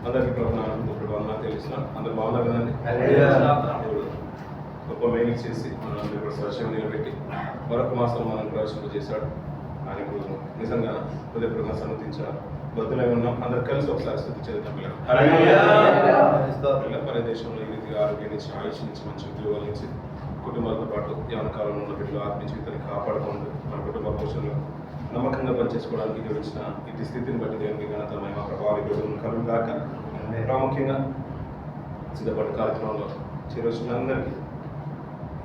అందరికీ ప్రభుత్వ వందనాలు తెలుస్తున్నాం. అందరు బాగున్నారు కదండి. గొప్ప మేలు చేసి మనల్ని ఇప్పుడు స్వచ్ఛంగా నిలబెట్టి మరొక మాసం మనం ప్రవేశింపజేశాడు. ఆయనకు నిజంగా హృదయపూర్వకంగా సన్నతించిన బతులై ఉన్నాం. అందరు కలిసి ఒకసారి స్థుతి చేద్దాం. పరదేశంలో ఈ రీతిగా ఆరోగ్యం నుంచి, ఆయుష్ నుంచి, మంచి ఉద్యోగాల నుంచి, కుటుంబాలతో పాటు యవన కాలంలో ఉన్న బిడ్డలు ఆత్మ జీవితాన్ని కాపాడుకోండి. మన కుటుంబ పోషణలో నమ్మకంగా పనిచేసుకోవడానికి వచ్చిన ఇటు స్థితిని బట్టి దేవునికి ఘనత మహిమ ప్రభావం కలుగు కాక. ప్రాముఖ్యంగా సిద్ధపడ్డ కార్యక్రమంలో చేరొచ్చిన అందరికీ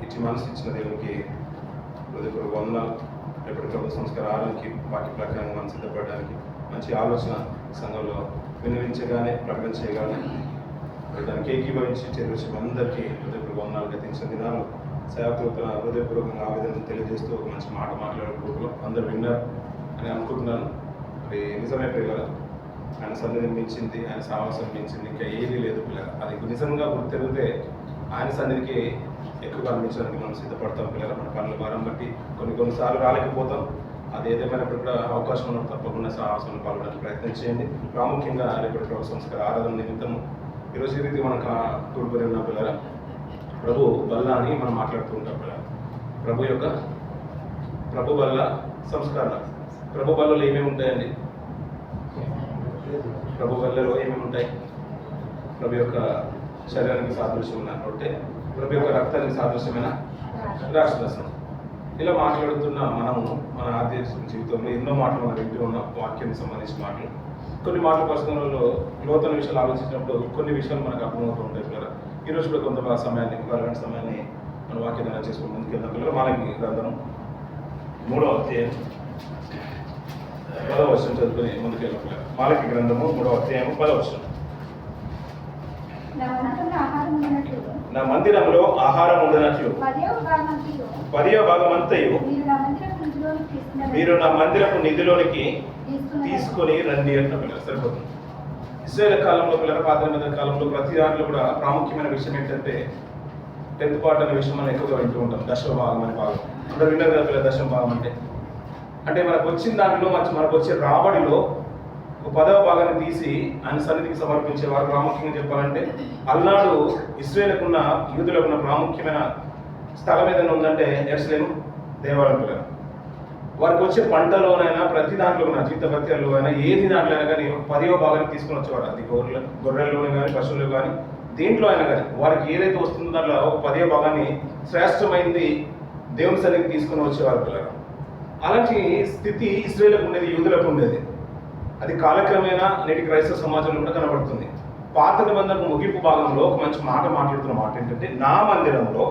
ఇటు మనసు ఇచ్చిన దేవునికి హృదయపూర్వక వందనాలు. రేపటి ప్రభుత్వ సంస్కారాలకి వాక్య ప్రకారంగా మనం సిద్ధపడడానికి మంచి ఆలోచన సంఘంలో వినిపించగానే ప్రకటించగానే దానికి ఏకీభవించి చేరొచ్చిన అందరికీ హృదయపూర్వక వందనాలు. గతించిన దినాలు సేవకుల హృదయపూర్వకంగా ఆవేదన తెలియజేస్తూ ఒక మంచి మాట మాట్లాడే గ్రూపులో అందరూ విన్నారు అని అనుకుంటున్నాను. మరి నిజమే పిల్లలు, ఆయన సన్నిధిని మించింది, ఆయన సాహసం మించింది ఇంకా ఏదీ లేదు పిల్లలు. అది నిజంగా గుర్తెరిగితే ఆయన సన్నిధికి ఎక్కువగా అందించడానికి మనం సిద్ధపడతాం పిల్లలు. మన పనుల భారం బట్టి కొన్నిసార్లు రాలేకపోతాం. అది ఏదేమైనప్పుడు కూడా అవకాశం ఉన్నప్పుడు తప్పకుండా సాహసం పాల్గొనడానికి ప్రయత్నం చేయండి. ప్రాముఖ్యంగా రేపటి ప్రభుత్వ సంస్కార ఆరాధన నిమిత్తము ఈరోజు ఈ రీతి మనకు తోడుకొని ఉన్న పిల్లల ప్రభు బల్ల అని మనం మాట్లాడుతూ ఉంటాం పిల్లలు. ప్రభు బల్ల సంస్కారాలు. ప్రభు బల్లలో ఏమేమి ఉంటాయండి? ప్రభు బల్లలో ఏమేమి ఉంటాయి? ప్రభు యొక్క శరీరానికి సాదృశ్యం ఉన్న రొట్టె, ప్రభు యొక్క రక్తానికి సాదృశ్యమైన ద్రాక్షరసం. ఇలా మాట్లాడుతున్న మనము మన ఆధ్యాత్మిక జీవితంలో ఎన్నో మాటలు మనం వింటూ ఉన్నాం. వాక్యానికి సంబంధించిన మాటలు, కొన్ని మాటల పర్సనల్లో లోతన విషయాలు ఆలోచించినప్పుడు కొన్ని విషయాలు మనకు అర్థమవుతూ ఉంటాయి పిల్లలు. ఈరోజు కూడా కొంత సమయాన్ని, 1 గంట సమయాన్ని మన వాక్యం చేసుకుని ముందుకెళ్తాం పిల్లలు. మాలకి గ్రంథం 3వ అధ్యాయం 10వ వచనం చదువుకొని ముందుకెళ్ళాం పిల్లలు. మాలకి గ్రంథము 3వ అధ్యాయం 10వ వచనం. నా మందిరంలో ఆహారం ఉండనట్లు 10వ భాగమంతయు మీరు నా మందిరపు నిధిలోనికి తీసుకొని రండి అంటున్న పిల్లలు. సరిపోతుంది. ఇశ్రాయేలు కాలంలో పిల్లల పాత నిబంధన కాలంలో ప్రతి దాంట్లో కూడా ప్రాముఖ్యమైన విషయం ఏంటంటే 10th పార్ట్ అనే విషయం మనం ఎక్కువగా వింటూ ఉంటాం. దశమ భాగం అనే భాగం అందరూ విన్నారు కదా పిల్లలు. దశమ భాగం అంటే మనకు వచ్చిన దాంట్లో మనకు వచ్చే రాబడిలో ఒక 10వ భాగాన్ని తీసి ఆయన సన్నిధికి సమర్పించేవారు. ప్రాముఖ్యంగా చెప్పాలంటే అల్నాడు ఇశ్రాయేలుకున్న యూదులకున్న ప్రాముఖ్యమైన స్థలం ఏదైనా ఉందంటే యెరూషలేము దేవాలయం పిల్లలు. వారికి వచ్చే పంటలోనైనా ప్రతి దాంట్లో జీతభత్యాల్లో అయినా ఏది దాంట్లో అయినా కానీ 10వ భాగాన్ని తీసుకుని వచ్చేవాడు. అది గొర్రెల్లోనే కానీ పశువులు కానీ దేంట్లో అయినా కానీ వారికి ఏదైతే వస్తుందో దాంట్లో ఒక 10వ భాగాన్ని శ్రేష్టమైంది దేవుని సన్నిధికి తీసుకుని వచ్చేవారు పిల్లలు. అలాంటి స్థితి ఇశ్రాయేలుకు ఉండేది, యూదులకు ఉండేది. అది కాలక్రమేణా నేటి క్రైస్తవ సమాజంలో కూడా కనబడుతుంది. పాత నిబంధనకు ముగింపు భాగంలో ఒక మంచి మాట మాట్లాడుతున్న మాట ఏంటంటే, నా మందిరంలో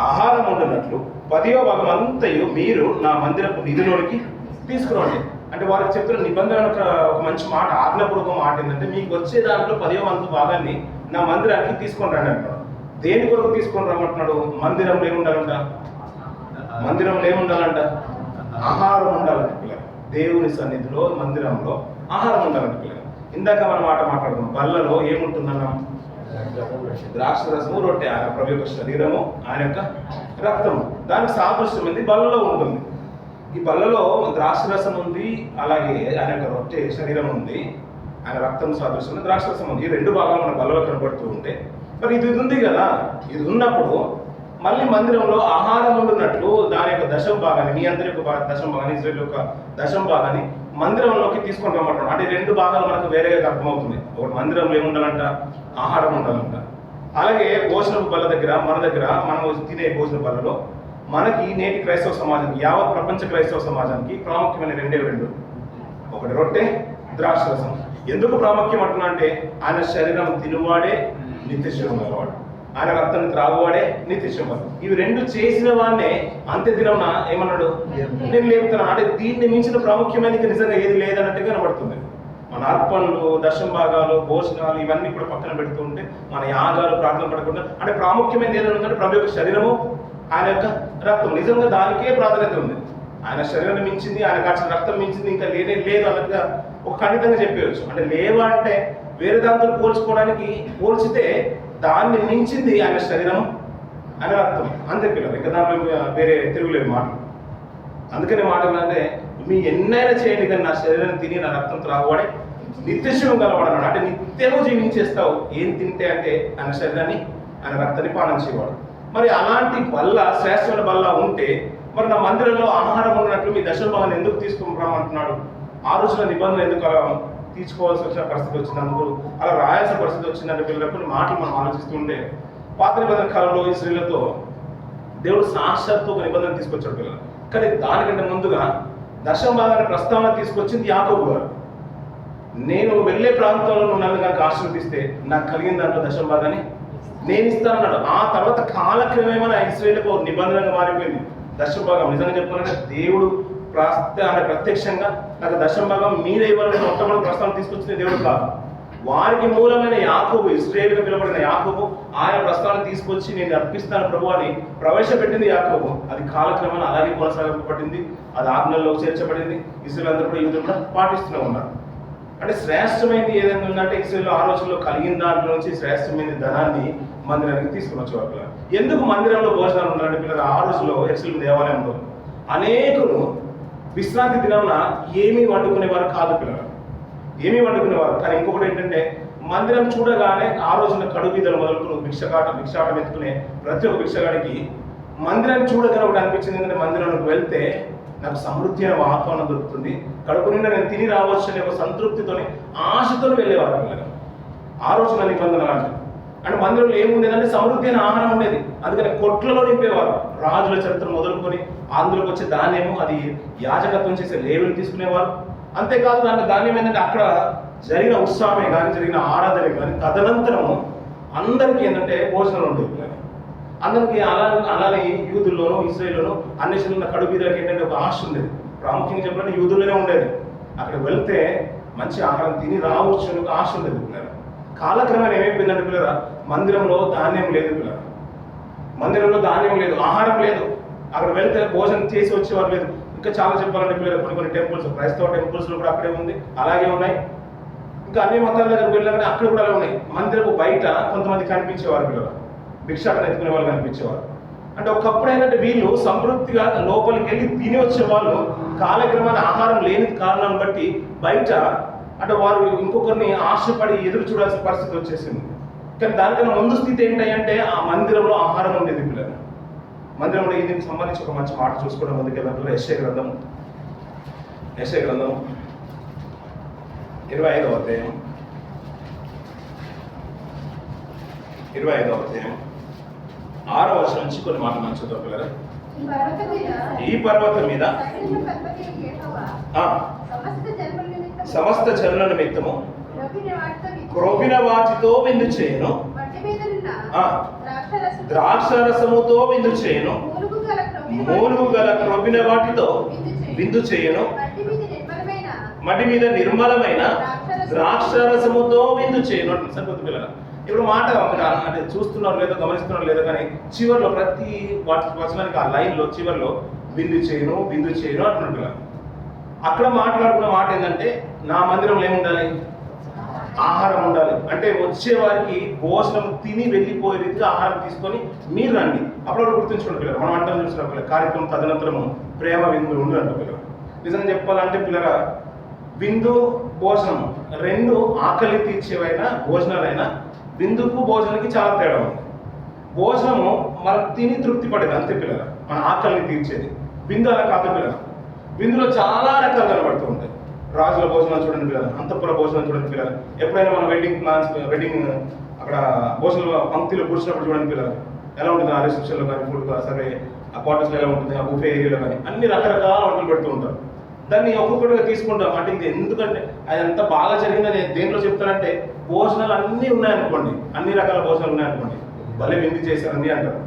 ఆహారం ఉండనట్లు 10వ భాగం అంతయు మీరు నా మందిరపు నిధిలోనికి తీసుకురండి. అంటే వారికి చెప్తున్న నిబంధన ఒక మంచి మాట, ఆజ్ఞాపూర్వక మాట ఏంటంటే, మీకు వచ్చే దాంట్లో 10వ వంతు భాగాన్ని నా మందిరానికి తీసుకొని రండి అంటాడు. దేని కొరకు తీసుకొని రమ్మంటున్నాడు? మందిరంలో ఏముండాలంట? మందిరంలో ఏముండాలంట? ఆహారం ఉండాలంటే పిల్లలు. దేవుని సన్నిధిలో మందిరంలో ఆహారం ఉండాలంటే పిల్లలు. ఇందాక మనం మాట మాట్లాడుతున్నాం, బల్లలో ఏముంటుందన్నాం? ద్రాక్షరసము, రొట్టె. ఆయన ప్రభు యొక్క శరీరము, ఆయన యొక్క రక్తము. దానికి సాదృశ్యమైంది బల్లలో ఉంటుంది. ఈ బల్లలో ద్రాక్షరసం ఉంది, అలాగే ఆయన యొక్క రొట్టె శరీరం ఉంది, ఆయన రక్తం సాదృశ్యం ద్రాక్షరసం ఉంది. ఈ 2 భాగాలు మన బల్లలో కనబడుతూ ఉంటే మరి ఇది ఉంది కదా, ఇది ఉన్నప్పుడు మళ్ళీ మందిరంలో ఆహారం ఉండున్నట్లు దాని యొక్క దశమ భాగాన్ని, మీ అందరి యొక్క దశమ భాగాన్ని, ఇజ్రాయేల్ యొక్క దశమ భాగాన్ని మందిరంలోకి తీసుకొని రమ్మంటాడు. అంటే 2 భాగాలు మనకు వేరేగా అర్థమవుతుంది. ఒకటి మందిరంలో ఏముండాలంట? ఆహారం ఉండాలంట. అలాగే భోజనపు బల్ల దగ్గర, మన దగ్గర మనం తినే భోజన బల్లలో మనకి నేటి క్రైస్తవ సమాజానికి, యావత్ ప్రపంచ క్రైస్తవ సమాజానికి ప్రాముఖ్యమైన 2 ఒకటి రొట్టె, ద్రాక్షరసం. ఎందుకు ప్రాముఖ్యం అంటున్నా అంటే, ఆయన శరీరం తినువాడే నిత్యశీలం గలవాడు, ఆయన రక్తాన్ని త్రాగువాడే నిత్యశీలం. ఇవి 2 చేసిన వాడినే అంత్య దినం ఏమన్నాడు? నేను లేపుతున్నాను. అంటే దీన్ని మించిన ప్రాముఖ్యమైనది నిజంగా ఏది లేదన్నట్టుగా కనబడుతుంది. మన అర్పణలు, దశమ భాగాలు, భోజనాలు ఇవన్నీ కూడా పక్కన పెడుతూ ఉంటే, మన యాగాలు, ప్రార్థన పడకుండా అంటే ప్రాముఖ్యమైనది ఏదైనా ఉందంటే ప్రభు యొక్క శరీరము, ఆయన యొక్క రక్తం. నిజంగా దానికే ప్రాధాన్యత ఉంది. ఆయన శరీరాన్ని మించింది, ఆయన కాచిన రక్తం మించింది ఇంకా లేనే లేదు అన్నట్టుగా ఒక ఖండితంగా చెప్పవచ్చు. అంటే లేవా అంటే వేరే దాంతో పోల్చితే దాన్ని మించింది ఆయన శరీరం, ఆయన రక్తం. అంతే పిల్లలు. ఇంకా దాంట్లో వేరే తిరుగులేదు మాట. అందుకనే మాట అంటే, మీ ఎన్నైనా చేయండి కానీ నా శరీరాన్ని తిని నా రక్తం త్రాగువాడే నిత్యశివం గలవాడు అన్నాడు. అంటే నిత్యము జీవించేస్తావు ఏం తింటే అంటే ఆయన శరీరాన్ని ఆయన రక్తాన్ని పానం చేయవాడు. మరి అలాంటి బల్ల శ్రేష్టమైన బల్ల ఉంటే మరి నా మందిరంలో ఆహారం ఉన్నట్లు మీ దశమ భాగాన్ని ఎందుకు తీసుకుంటామంటున్నాడు? ఆ రోజున నిబంధన ఎందుకు అలా తీసుకోవాల్సి వచ్చిన పరిస్థితి వచ్చినందుకు, అలా రాయాల్సిన పరిస్థితి వచ్చిందంటే పిల్లలకు కొన్ని మాటలు మనం ఆలోచిస్తూ ఉంటే, పాత నిబంధన కాలంలో ఈ స్త్రీలతో దేవుడు సాక్షాత్తు ఒక నిబంధన తీసుకొచ్చాడు పిల్లలు. కానీ దానికంటే ముందుగా దశమ భాగాన్ని ప్రస్తావన తీసుకొచ్చింది యాకోబు గారు. నేను వెళ్ళే ప్రాంతంలో నువ్వు నన్ను కనుక ఆశీర్వదిస్తే నాకు కలిగిన దాంట్లో దశమ భాగాన్ని నేను ఇస్తానన్నాడు. ఆ తర్వాత కాలక్రమేమో ఇశ్రాయేలుకు నిబంధనగా మారిపోయింది దశమ భాగం. నిజంగా చెప్పాలంటే దేవుడు ప్రత్యక్షంగా నాకు దశమ భాగం మీరే ఇవ్వాలని మొట్టమొదటి ప్రస్తావన తీసుకొచ్చిన దేవుడు కాదు. వారికి మూలమైన యాకోబు, ఇశ్రాయేలుగా పిలువబడిన యాకోబు ఆయన ప్రస్తావన తీసుకొచ్చి నేను అర్పిస్తాను ప్రభు అని ప్రవేశపెట్టింది యాకోబు. అది కాలక్రమేణా అలాగే కొనసాగబడింది. అది ఆజ్ఞల్లో చేర్చబడింది. ఇశ్రాయేలు అందరూ కూడా యూదులు కూడా పాటిస్తూనే ఉన్నారు. అంటే శ్రేష్టమైనది ఏదైనా ఉందంటే ఇశ్రాయేలు ఆ రోజుల్లో కలిగిన దాంట్లో నుంచి శ్రేష్టమైన ధనాన్ని మందిరానికి తీసుకుని వచ్చేవారు పిల్లలు. ఎందుకు మందిరంలో భోజనాలు ఉండాలంటే పిల్లలు ఆ రోజుల్లో యెరూషలేము దేవాలయంలో అనేకులు విశ్రాంతి దినమున ఏమీ వండుకునేవారు కాదు పిల్లలు, ఏమీ వండుకునేవారు. కానీ ఇంకొకటి ఏంటంటే మందిరం చూడగానే ఆ రోజున కడుబీదలు మొదలుకుని భిక్షాటం ఎత్తుకునే ప్రతి ఒక్క భిక్షగాడికి మందిరాన్ని చూడగానే ఒకటి అనిపించింది. ఏంటంటే మందిరంలోకి వెళ్తే నాకు సమృద్ధి అయిన ఆహ్వానం దొరుకుతుంది, కడుపు నిండా నేను తిని రావచ్చు అనే ఒక సంతృప్తితోని ఆశతో వెళ్ళేవారు పిల్లలు. ఆ రోజున నిబంధన లాంటిది. అంటే మందిరంలో ఏముండేదంటే సమృద్ధి అయిన ఆహారం ఉండేది. అందుకని కొట్లలో నింపేవారు. రాజుల చరిత్ర మొదలుకొని అందులోకి వచ్చే ధాన్యము అది యాజకత్వం చేసే లేవెలు తీసుకునేవారు. అంతేకాదు దాంట్లో ధాన్యం ఏంటంటే అక్కడ జరిగిన ఉత్సవమే కానీ జరిగిన ఆరాధన కానీ తదనంతరము అందరికీ ఏంటంటే భోజనాలు ఉండేవి. అందరికి అలానే యూదుల్లోనూ ఇశ్రాయేలులోనూ అన్నిటిలో కడుబీదలకు ఏంటంటే ఒక ఆశ ఉండేది. ప్రాముఖ్యంగా చెప్పాలంటే యూదుల్లోనే ఉండేది. అక్కడ వెళ్తే మంచి ఆహారం తిని రావచ్చు అని ఒక ఆశ ఉండేది పిల్లలు. కాలక్రమేణా ఏమైపోయిందంటే పిల్లరా మందిరంలో ధాన్యం లేదు పిల్లలు, మందిరంలో ధాన్యం లేదు, ఆహారం లేదు. అక్కడ వెళ్తే భోజనం చేసి వచ్చేవారు లేదు. ఇంకా చాలా చెప్పాలంటే పిల్లలు కొన్ని టెంపుల్స్, క్రైస్తవ టెంపుల్స్లో కూడా అక్కడే ఉంది, అలాగే ఉన్నాయి. ఇంకా అన్ని మతాల దగ్గర వెళ్ళగానే అక్కడ కూడా అలా ఉన్నాయి. మందిరపు బయట కొంతమంది కనిపించేవారు పిల్లలు, భిక్షాటన ఎత్తుకునే వాళ్ళు కనిపించేవారు. అంటే ఒకప్పుడు ఏంటంటే వీళ్ళు సమృద్ధిగా లోపలికి వెళ్ళి తిని వచ్చే వాళ్ళు కాలక్రమాన ఆహారం లేని కారణాన్ని బట్టి బయట అంటే వారు ఇంకొకరిని ఆశపడి ఎదురు చూడాల్సిన పరిస్థితి వచ్చేసింది. కానీ దానికన్నా ముందు స్థితి ఏంటంటే ఆ మందిరంలో ఆహారం ఉండేది పిల్లలు. మందిరంలో దీనికి సంబంధించి ఒక మంచి మాట చూసుకోవడం ముందుకెళ్ళినప్పుడు యెషయా గ్రంథం 25వ అధ్యాయం 6వ వచనం నుంచి కొన్ని మాటలు మనం చూద్దాం పిల్లలు. ఈ పర్వతం మీద సమస్త జనుల నిమిత్తము క్రొవ్విన వాటితో విందు చేయను, ద్రాక్షరసముతో విందు చేయను, మూలుగు గల క్రొవ్విన వాటితో విందు చేయను, మడి మీద నిర్మలమైన ద్రాక్షరసముతో విందు చేయను. సరిపోతుంది పిల్లలు. ఇప్పుడు మాట అంటే చూస్తున్నారు లేదో గమనిస్తున్నారు లేదో కానీ చివరిలో ప్రతి వచనానికి ఆ లైన్లో చివరిలో విందు చేయను అంటున్నాడు పిల్లలు. అక్కడ మాట్లాడుకున్న మాట ఏంటంటే నా మందిరంలో ఏముండాలి? ఆహారం ఉండాలి. అంటే వచ్చే వారికి భోజనం తిని వెళ్ళిపోయే రీతిగా ఆహారం తీసుకొని మీరు రండి. అప్పుడు గుర్తుంచుకోండి పిల్లలు. మనం అంటాం చూసిన పిల్లలు కార్యక్రమం తదనంతరము ప్రేమ విందు ఉండు అంటారు పిల్లలు. నిజంగా చెప్పాలంటే పిల్లల విందు భోజనం రెండు ఆకలి తీర్చేవైనా భోజనాలైనా విందుకు భోజనానికి చాలా తేడా ఉంది. భోజనము మనం తిని తృప్తి పడేది అంతే పిల్లల, మన ఆకలిని తీర్చేది. విందు అలా కాదు పిల్లల. విందులో చాలా రకాలు కనబడుతూ ఉంటాయి. రాజుల భోజనాలు చూడండి పిల్లలు, అంతఃపుర భోజనాలు చూడండి పిల్లలు. ఎప్పుడైనా మనం వెడ్డింగ్ అక్కడ భోజనం పంక్తిలో కూర్చున్నప్పుడు చూడండి పిల్లలు ఎలా ఉంటుంది. ఆ రిసెప్షన్లో కానీ ఫుడ్ సరే ఆ క్వార్టర్స్లో ఎలా ఉంటుంది, ఆ బుఫే ఏరియాలో కానీ అన్ని రకరకాల వంటలు పెడుతూ ఉంటారు. దాన్ని ఒక్కొక్కటిగా తీసుకుంటాం. అంటే ఇది ఎందుకంటే అది ఎంత బాగా జరిగిందని దేంట్లో చెప్తానంటే భోజనాలు అన్నీ ఉన్నాయనుకోండి, అన్ని రకాల భోజనాలు ఉన్నాయనుకోండి, భలే విందు చేశారు అన్నీ అంటారు,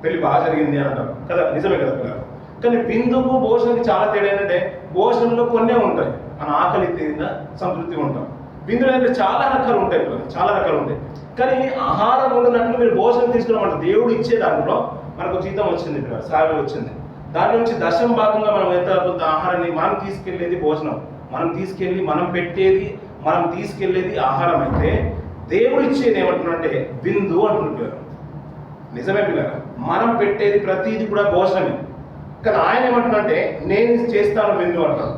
పెళ్లి బాగా జరిగింది అని అంటారు కదా, నిజమే కదా పిల్లలు. కానీ విందుకు భోజనానికి చాలా తేడా ఏంటంటే భోజనంలో కొన్నే ఉంటాయి, మన ఆకలి తీరిన సంతృప్తిగా ఉంటాం. విందులో అయితే చాలా రకాలు ఉంటాయి పిల్లలు, చాలా రకాలు ఉంటాయి. కానీ ఆహారం ఉన్నట్లు మీరు భోజనం తీసుకున్నామంటే దేవుడు ఇచ్చే దాంట్లో మనకు జీతం వచ్చింది పిల్లలు, సాలరీ వచ్చింది. దాని నుంచి దశమ భాగంగా మనం ఎంత కొంత ఆహారాన్ని మనం తీసుకెళ్లేది భోజనం, మనం తీసుకెళ్లేది ఆహారం అయితే దేవుడు ఇచ్చేది ఏమంటున్నాడంటే విందు అంటున్నారు పిల్లలు. నిజమే పిల్లలు, మనం పెట్టేది ప్రతిదీ కూడా భోజనమే. కానీ ఆయన ఏమంటున్నాడంటే నేను చేస్తాను విందు అంటారు.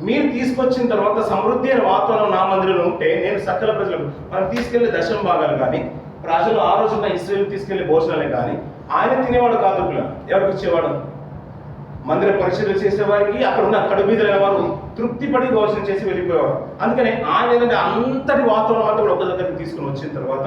మీరు తీసుకొచ్చిన తర్వాత సమృద్ధి అయిన వాతావరణం నా మందిరంలో ఉంటే నేను సకల ప్రజలకు మనం తీసుకెళ్లే దశమ భాగాలు కానీ ప్రజలు ఆ రోజున ఇశ్రాయేలు తీసుకెళ్లే భోజనాలే కానీ ఆయన తినేవాడు కాదు. ఎవరికి ఇచ్చేవాడు? మందిర పరిశీలన చేసేవారికి, అక్కడ ఉన్న కడుబీదలైన వారు తృప్తిపడి భోజనం చేసి వెళ్ళిపోయేవారు. అందుకని ఆయన ఏంటంటే అంతటి వాతావరణం అంతా కూడా ఒక దగ్గరికి తీసుకుని వచ్చిన తర్వాత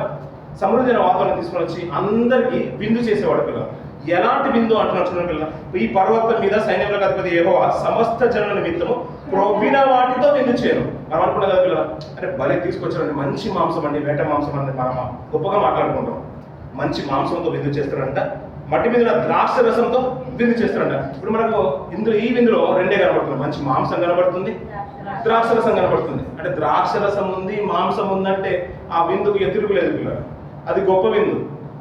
సమృద్ధి అయిన వాతావరణం తీసుకుని వచ్చి అందరికీ విందు చేసేవాడు పిల్లలు. ఎలాంటి విందు అంటున్నాడు పిల్లలు? ఈ పర్వతం మీద సైన్యములకు అధిపతి యెహోవా సమస్త జనుల నిమిత్తము క్రొవ్విన వాటితో విందు చేయను. మనం అనుకున్నాం కదా పిల్లలు, అంటే బలి తీసుకొచ్చారండి, మంచి మాంసం అండి, వేట మాంసం అండి, మనం గొప్పగా మాట్లాడుకుంటాం. మంచి మాంసంతో విందు చేస్తారంట, మట్టి మీద ద్రాక్ష రసంతో విందు చేస్తారంట. ఇప్పుడు మనకు ఈ విందులో రెండే కనబడుతుంది, మంచి మాంసం కనబడుతుంది, ద్రాక్ష రసం కనబడుతుంది. అంటే ద్రాక్ష రసం ఉంది, మాంసం ఉందంటే ఆ విందుకు ఎదురులేదు పిల్లలు, అది గొప్ప విందు.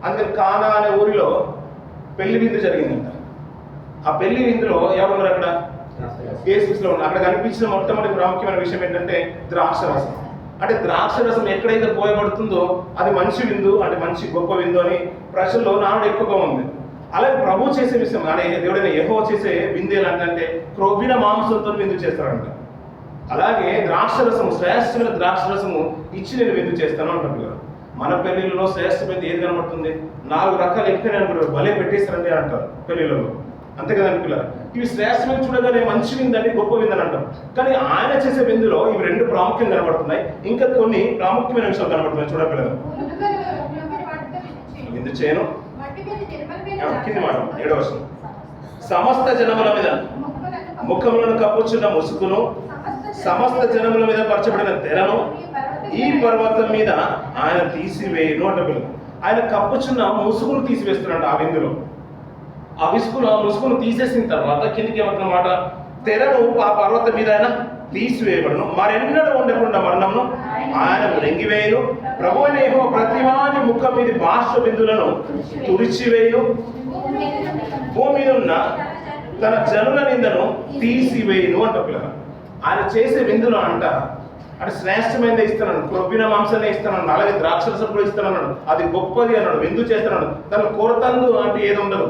అందుకని కానా అనే ఊరిలో పెళ్లి విందు జరిగిందంట. ఆ పెళ్లి విందులో ఎవరున్నారు అక్కడ? యేసులో ఉన్నారు. అక్కడ కనిపించిన మొట్టమొదటి ప్రాముఖ్యమైన విషయం ఏంటంటే ద్రాక్ష రసం. అంటే ద్రాక్ష రసం ఎక్కడైతే పోయబడుతుందో అది మంచి విందు, అంటే మంచి గొప్ప విందు అని ప్రజల్లో నానుడు ఎక్కువగా ఉంది. అలాగే ప్రభు చేసే విషయం, అంటే దేవుడైన యెహోవా చేసే విందు ఎలాంటంటే క్రొవ్విన మాంసంతో విందు చేస్తారంట. అలాగే ద్రాక్ష రసము, శ్రేష్టమైన ద్రాక్ష రసము ఇచ్చి నేను విందు చేస్తాను అంటారు. మన పెళ్లిళ్ళలో శ్రేష్టమైనది ఏది కనబడుతుంది? 4 రకాలు ఎక్కువ అనుకుంటారు, భలే పెట్టేస్తారండి అంటారు పెళ్లిళ్ళలో, అంతే కదా పిల్లలు. ఇవి శ్రేష్టమైన చూడగానే మంచి విందండి, గొప్ప విందని అంటాం. కానీ ఆయన చేసే విందులో ఇవి 2 ప్రాముఖ్యంగా కనబడుతున్నాయి. ఇంకా కొన్ని ప్రాముఖ్యమైన విషయాలు కనబడుతున్నాయి. చూడపిల్లలు, విందు చేయను, కింది మాట 7వ వచనం, సమస్త జనముల మీద ముఖములను కప్పుచున్న ముసుగును, సమస్త జనముల మీద పరచబడిన తెరను ఈ పర్వతం మీద ఆయన తీసివేయను అంట పిల్లలు. ఆయన కప్పుచున్న ముసుగును తీసివేస్తున్నాడు ఆ విందులో. ఆ ముసుగును తీసేసిన తర్వాత కిందికి ఏమంటున్నమాట? తెరను ఆ పర్వతం మీద ఆయన తీసివేయబడను, మరెన్నడూ ఉండకుండా మరణమును ఆయన మృంగివేయను. ప్రభువైన యెహోవా ప్రతివాని ముఖం మీద బాష్ప బిందులను తుడిచివేయను, భూమి మీద ఉన్న తన జనుల నిందను తీసివేయను అంట పిల్లలు. ఆయన చేసే విందులో అంట అంటే శ్రేష్టమైనదే ఇస్తున్నాడు, క్రొవ్విన మాంసాన్ని ఇస్తున్నాడు, అలాగే ద్రాక్షరసం కూడా ఇస్తున్నాడు, అది గొప్పది అన్నాడు, విందు చేస్తున్నాడు. తన కొరతందు అంటే ఏది ఉండదు,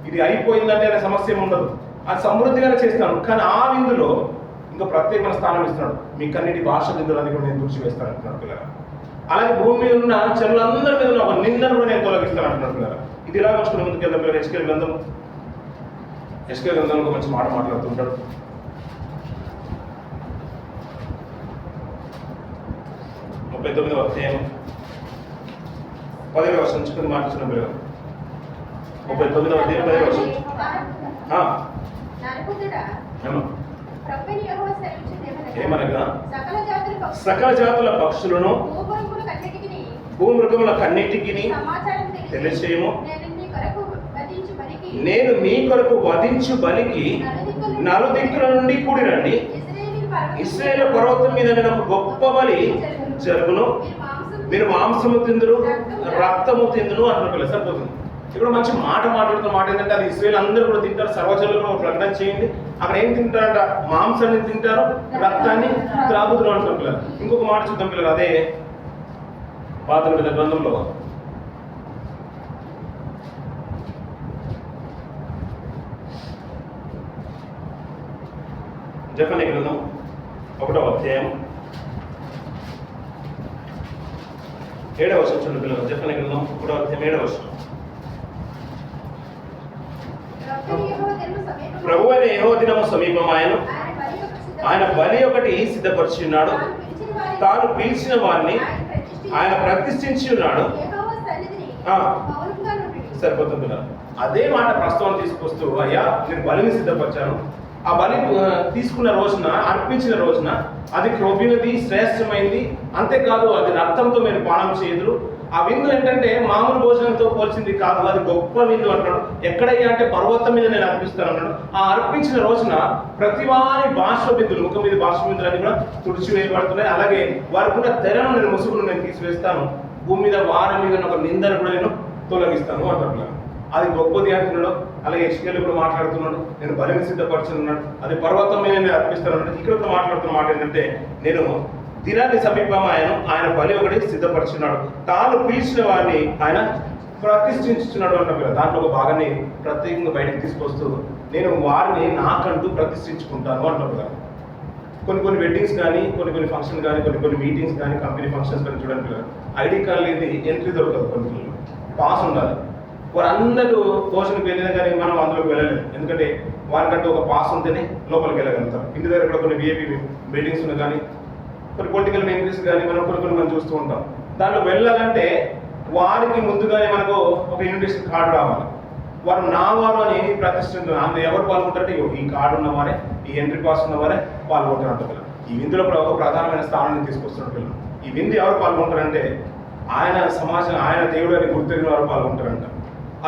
ఇది అయిపోయిందంటే అనే సమస్య ఉండదు, అది సమృద్ధిగానే చేస్తాను. కానీ ఆ విందులో ఇంకా ప్రత్యేకమైన స్థానం ఇస్తున్నాడు. మీ కన్నిటి భాష విందులన్నీ కూడా నేను తుడిచివేస్తాను అంటున్నాడు పిల్లలు. అలాగే భూమి మీద ఉన్న చెరువులందరి మీద ఒక నిందను కూడా నేను తొలగిస్తాను అంటున్నాడు పిల్లలు. ఇది ఇలా వస్తున్న ముందుకు వెళ్దాం పిల్లలు. హెచ్కేల్ గ్రంథంలో ఒక మంచి మాట మాట్లాడుతుంటాడు. 39వ అధ్యాయం 10వ వచనం నుంచి కొన్ని మాట్లాడుతున్నాం పిల్లలు. 39వ అధ్యాయం 10వ వచనం. ఏమనగా సకల జాతుల పక్షులను భూమృగముల కన్నిటికి తెలిసేమో నేను మీ కొరకు వధించు బలికి నలుదిక్కుల నుండి కూడి రండి. ఇశ్రాయేలు పర్వతం మీద నేను ఒక గొప్ప బలి జరుగును, మీరు మాంసము తిందురు, రక్తము తిందురు అంటున్న సరిపోతుంది. ఇక్కడ మంచి మాట మాట్లాడుతున్న మాట ఏంటంటే అది ఇశ్రాయేలు అందరూ కూడా తింటారు. సర్వజనులు కూడా ప్రకటన చేయండి. అక్కడ ఏం తింటారంట? మాంసాన్ని తింటారు, రక్తాన్ని త్రాగుదురు అంటున్న పిల్లలు. ఇంకొక మాట చూద్దాం పిల్లలు, అదే పాత నిబంధన గ్రంథంలో జెఫన్యా గ్రంథం 1వ అధ్యాయం 7వ వచనం చూడండి పిల్లలు. జెఫన్యా గ్రంథం 1వ అధ్యాయం 7వ వచనం. ప్రభువైన యెహోవా దినము సమీపమాయెను, ఆయన బలి ఒకటి సిద్ధపరిచి ఉన్నాడు, తాను పిలిచిన వారిని ఆయన ప్రతిష్ఠించి ఉన్నాడు. సరిపోతుంది. అదే మాట ప్రస్తుతం తీసుకొస్తూ, అయ్యా నేను బలిని సిద్ధపరిచాను, ఆ బలి తీసుకున్న రోజున, అర్పించిన రోజున అది క్రొవ్వినది, శ్రేష్టమైంది, అంతేకాదు అది రక్తంతో మీరు పానం చేయదురు. ఆ విందు ఏంటంటే మామూలు భోజనంతో పోల్చింది కాదు, అది గొప్ప విందు అంటున్నాడు. ఎక్కడయ్యా అంటే పర్వతం మీద నేను అర్పిస్తాను అన్నాడు. ఆ అర్పించిన రోజున ప్రతివాని బాష్ప బిందులు, ముఖం మీద బాష్ప బిందులు అన్ని కూడా తుడిచివేయబడుతున్నాయి. అలాగే వారికి ఉన్న తెరను నేను, ముసుగును నేను తీసివేస్తాను, భూమి మీద వారి మీద ఒక నిందను కూడా నేను తొలగిస్తాను అంటున్నాడు. అది గొప్పది అంటున్నాడు. అలాగే హెచ్కేల్ కూడా మాట్లాడుతున్నాడు, నేను బలిని సిద్ధపరచున్నాడు, అది పర్వతం మీద నేను అర్పిస్తాను. ఇక్కడ కూడా మాట్లాడుతున్న మాట ఏంటంటే నేను దినాన్ని సమీపమాయను, ఆయన బలి ఒకటి సిద్ధపరుచున్నాడు, తాను పిలిచిన వారిని ఆయన ప్రతిష్ఠించున్నాడు అంటారు. దాంట్లో ఒక భాగాన్ని ప్రత్యేకంగా బయటకు తీసుకొస్తూ నేను వారిని నాకంటూ ప్రతిష్ఠించుకుంటాను అంటారు కదా. కొన్ని వెడ్డింగ్స్ కానీ, కొన్ని ఫంక్షన్ కానీ, కొన్ని మీటింగ్స్ కానీ, కంపెనీ ఫంక్షన్స్ కానీ చూడండి పిల్లలు, ఐడి కార్డు లేని ఎంట్రీ దొరకదు. కొన్ని పిల్లలు పాస్ ఉండాలి. వారందరూ భోజనకు వెళ్ళినా కానీ మనం అందులోకి వెళ్ళలేము. ఎందుకంటే వారికంటూ ఒక పాస్ ఉంటేనే లోపలికి వెళ్ళగలుగుతాం. ఇంటి దగ్గర కూడా కొన్ని విఐపి మీటింగ్స్ కానీ, కొన్ని పొలిటికల్ మీటింగ్స్ కానీ మనం చూస్తూ ఉంటాం. దాంట్లో వెళ్ళాలంటే వారికి ముందుగానే మనకు ఒక ఇన్విటేషన్ కార్డు రావాలి. వారు నా వారు అని ప్రతిష్ఠించారు. అందులో ఎవరు పాల్గొంటారంటే ఈ కార్డు ఉన్నవారే, ఈ ఎంట్రీ పాస్ ఉన్నవారే పాల్గొంటారంట పిల్లలు. ఈ విందులో కూడా ఒక ప్రధానమైన స్థానాన్ని తీసుకొస్తున్నారు పిల్లలు. ఈ విందు ఎవరు పాల్గొంటారంటే ఆయన సమాజం, ఆయన దేవుడు అని గుర్తిరిగిన వారు పాల్గొంటారంట.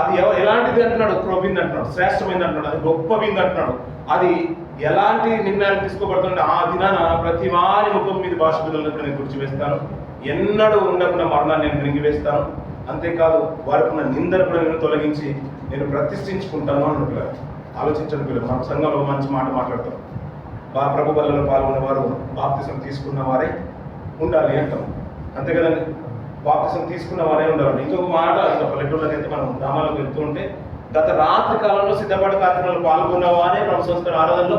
అది ఎలాంటిది అంటున్నాడు? క్రొవింది అంటున్నాడు, శ్రేష్టమైంది అంటున్నాడు, అది గొప్ప విందు అంటున్నాడు. అది ఎలాంటి నిర్ణయాలు తీసుకోబడుతుంటే ఆ దినాన ప్రతి వారి ముఖం మీద భాష బిడ్డలను నేను గుర్చివేస్తాను, ఎన్నడూ ఉండకుండా మరణాన్ని నేను మింగివేస్తాను, అంతేకాదు వారికి ఉన్న నిందను కూడా నేను తొలగించి నేను ప్రతిష్ఠించుకుంటాను అన్న పిల్లలు. ఆలోచించండి పిల్లలు, మన సంఘంలో మంచి మాట మాట్లాడతాం. ప్రభు బలలో పాల్గొన్న వారు బాప్తిసం తీసుకున్న వారే ఉండాలి అంటాం, అంతే కదండి. బాప్తిసం తీసుకున్న వారే ఉండాలి. ఇంకొక మాట, ఇంకా పల్లెటూళ్ళకి అయితే మనం గ్రామాలకు వెళ్తూ ఉంటే గత రాత్రి కాలంలో సిద్ధపడే కార్యక్రమాలు పాల్గొన్న వారే ప్రభు సంస్కార ఆరాధనలో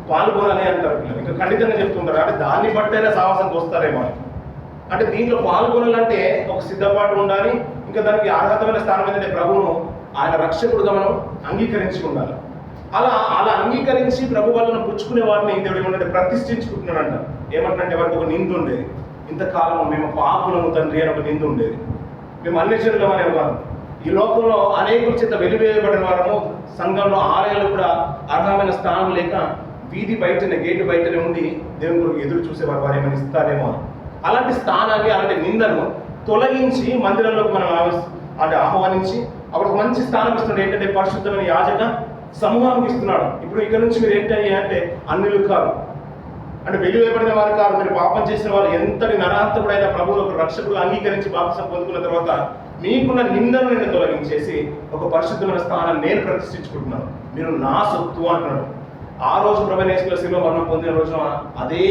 పాల్గొనాలి అంటారు పిల్లలు. ఇంకా ఖండితంగా చెప్తుంటారు. అంటే దాన్ని బట్టైనా సాహసంకి వస్తారేమో. అంటే దీంట్లో పాల్గొనాలంటే ఒక సిద్ధపాటు ఉండాలి. ఇంకా దానికి అర్హతమైన స్థానం ఏంటంటే ప్రభువును ఆయన రక్షకుడుగా మనం అంగీకరించి ఉండాలి. అలా అంగీకరించి ప్రభు వాళ్ళను పుచ్చుకునే వారిని దేవుడు ఏమంటే ప్రతిష్ఠించుకుంటున్నాడంట. ఏమంటే వారికి ఒక నింద ఉండేది. ఇంతకాలం మేము పాపులము తండ్రి అని ఒక నింద ఉండేది. మేము అన్యజనులం అనేవారు. ఈ లోకంలో అనేకుల చేత వెలివేయబడిన వారము. సంఘంలో ఆలయాలు కూడా అర్హమైన స్థానం లేక వీధి బయటనే, గేటు బయటనే ఉండి దేవుని కొరకు ఎదురు చూసేవారు, వారు ఏమైనా ఇస్తారేమో అని. అలాంటి స్థానాన్ని, అలాంటి నిందను తొలగించి మందిరంలోకి మనం ఆహ్వానించి అక్కడ ఒక మంచి స్థానం ఇస్తున్నాడు. ఏంటంటే పరిశుద్ధమైన యాజక సమూహానికి ఇస్తున్నాడు. ఇప్పుడు ఇక్కడ నుంచి మీరు ఏంటంటే అంటే అన్యులు కాదు, అంటే వెలివేయబడిన వారు కాదు, మీరు పాపం చేసిన వారు ఎంతటి నరాంతకుడైన ప్రభువు ఒక రక్షకుడు అంగీకరించి బాప్తిసం పొందుకున్న తర్వాత మీకున్న నిందను నేను తొలగించేసి ఒక పరిశుద్ధమైన స్థానాన్ని నేను ప్రతిష్ఠించుకుంటున్నాను, మీరు నా సొత్తు అంటున్నాడు. ఆ రోజు ప్రభు యేసు శిలువ మరణం పొందిన రోజున అదే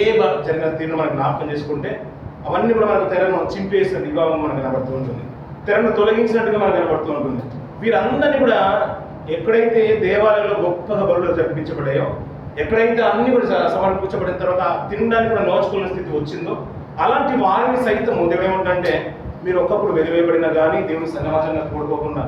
జరిగిన తీరును మనకు జ్ఞాపకం చేసుకుంటే అవన్నీ కూడా మనకు తెరను చింపేసిన విభాగం మనకు కనబడుతూ ఉంటుంది, తెరను తొలగించినట్టుగా మనకు కనబడుతూ ఉంటుంది. వీరందరినీ కూడా ఎక్కడైతే దేవాలయంలో గొప్పగా బలులు జరిపించబడాయో, ఎక్కడైతే అన్ని కూడా సమర్పించబడిన తర్వాత తినడానికి కూడా నోచుకున్న స్థితి వచ్చిందో అలాంటి వారిని సైతం దేవుడు ఏమంటే మీరు ఒకప్పుడు వెలివేయబడినా కానీ దేవుని సమాజంగా కూడుకోకుండా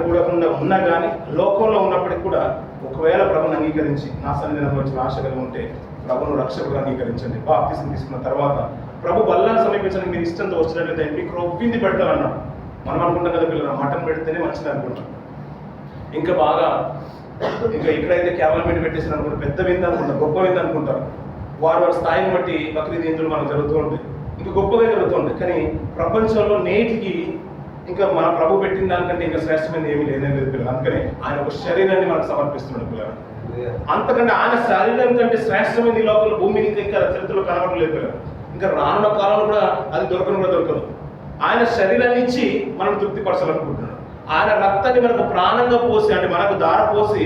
కూడకుండా ఉన్నా కానీ లోకంలో ఉన్నప్పటికీ కూడా ఒకవేళ ప్రభుని అంగీకరించి నా సన్నిధిని వచ్చి ఆశ కలిగి ఉంటే ప్రభును రక్షకుడు అంగీకరించండి. బాప్తిసం తీసుకున్న తర్వాత ప్రభు బల్లాన్ని సమీపించడానికి మీరు ఇష్టంతో వచ్చినట్లయితే మీకు రొప్పింది పెడతానన్నాడు. మనం అనుకుంటాం కదా పిల్లలు మటన్ పెడితేనే మంచిది అనుకుంటాం. ఇంకా బాగా ఎక్కడైతే క్యాబల్ మీట్ పెట్టేసిన అనుకుంటే పెద్ద విందు అనుకుంటారు, గొప్ప విందు అనుకుంటారు. వారి స్థాయిని బట్టి బక్రీద్ విందులు మనకు జరుగుతూ ఉంటాయి, ఇంకా గొప్పగా జరుగుతుంది. కానీ ప్రపంచంలో నేటికి ఇంకా మన ప్రభు పెట్టిన దానికంటే ఇంకా శ్రేష్టమైనది ఏమీ లేదని పిల్లలు. అందుకని ఆయన ఒక శరీరాన్ని మనకు సమర్పిస్తున్నాడు పిల్లలు. అంతకంటే ఆయన శరీరం కంటే శ్రేష్టమైన ఈ లోపల భూమిని ఇంకా చరిత్రలో కనబడలేదు పిల్లలు. ఇంకా రానున్న కాలంలో కూడా అది దొరకదు. ఆయన శరీరాన్ని ఇచ్చి మనం తృప్తిపరచాలనుకుంటున్నాడు. ఆయన రక్తాన్ని మనకు ప్రాణంగా పోసి, అంటే మనకు దార పోసి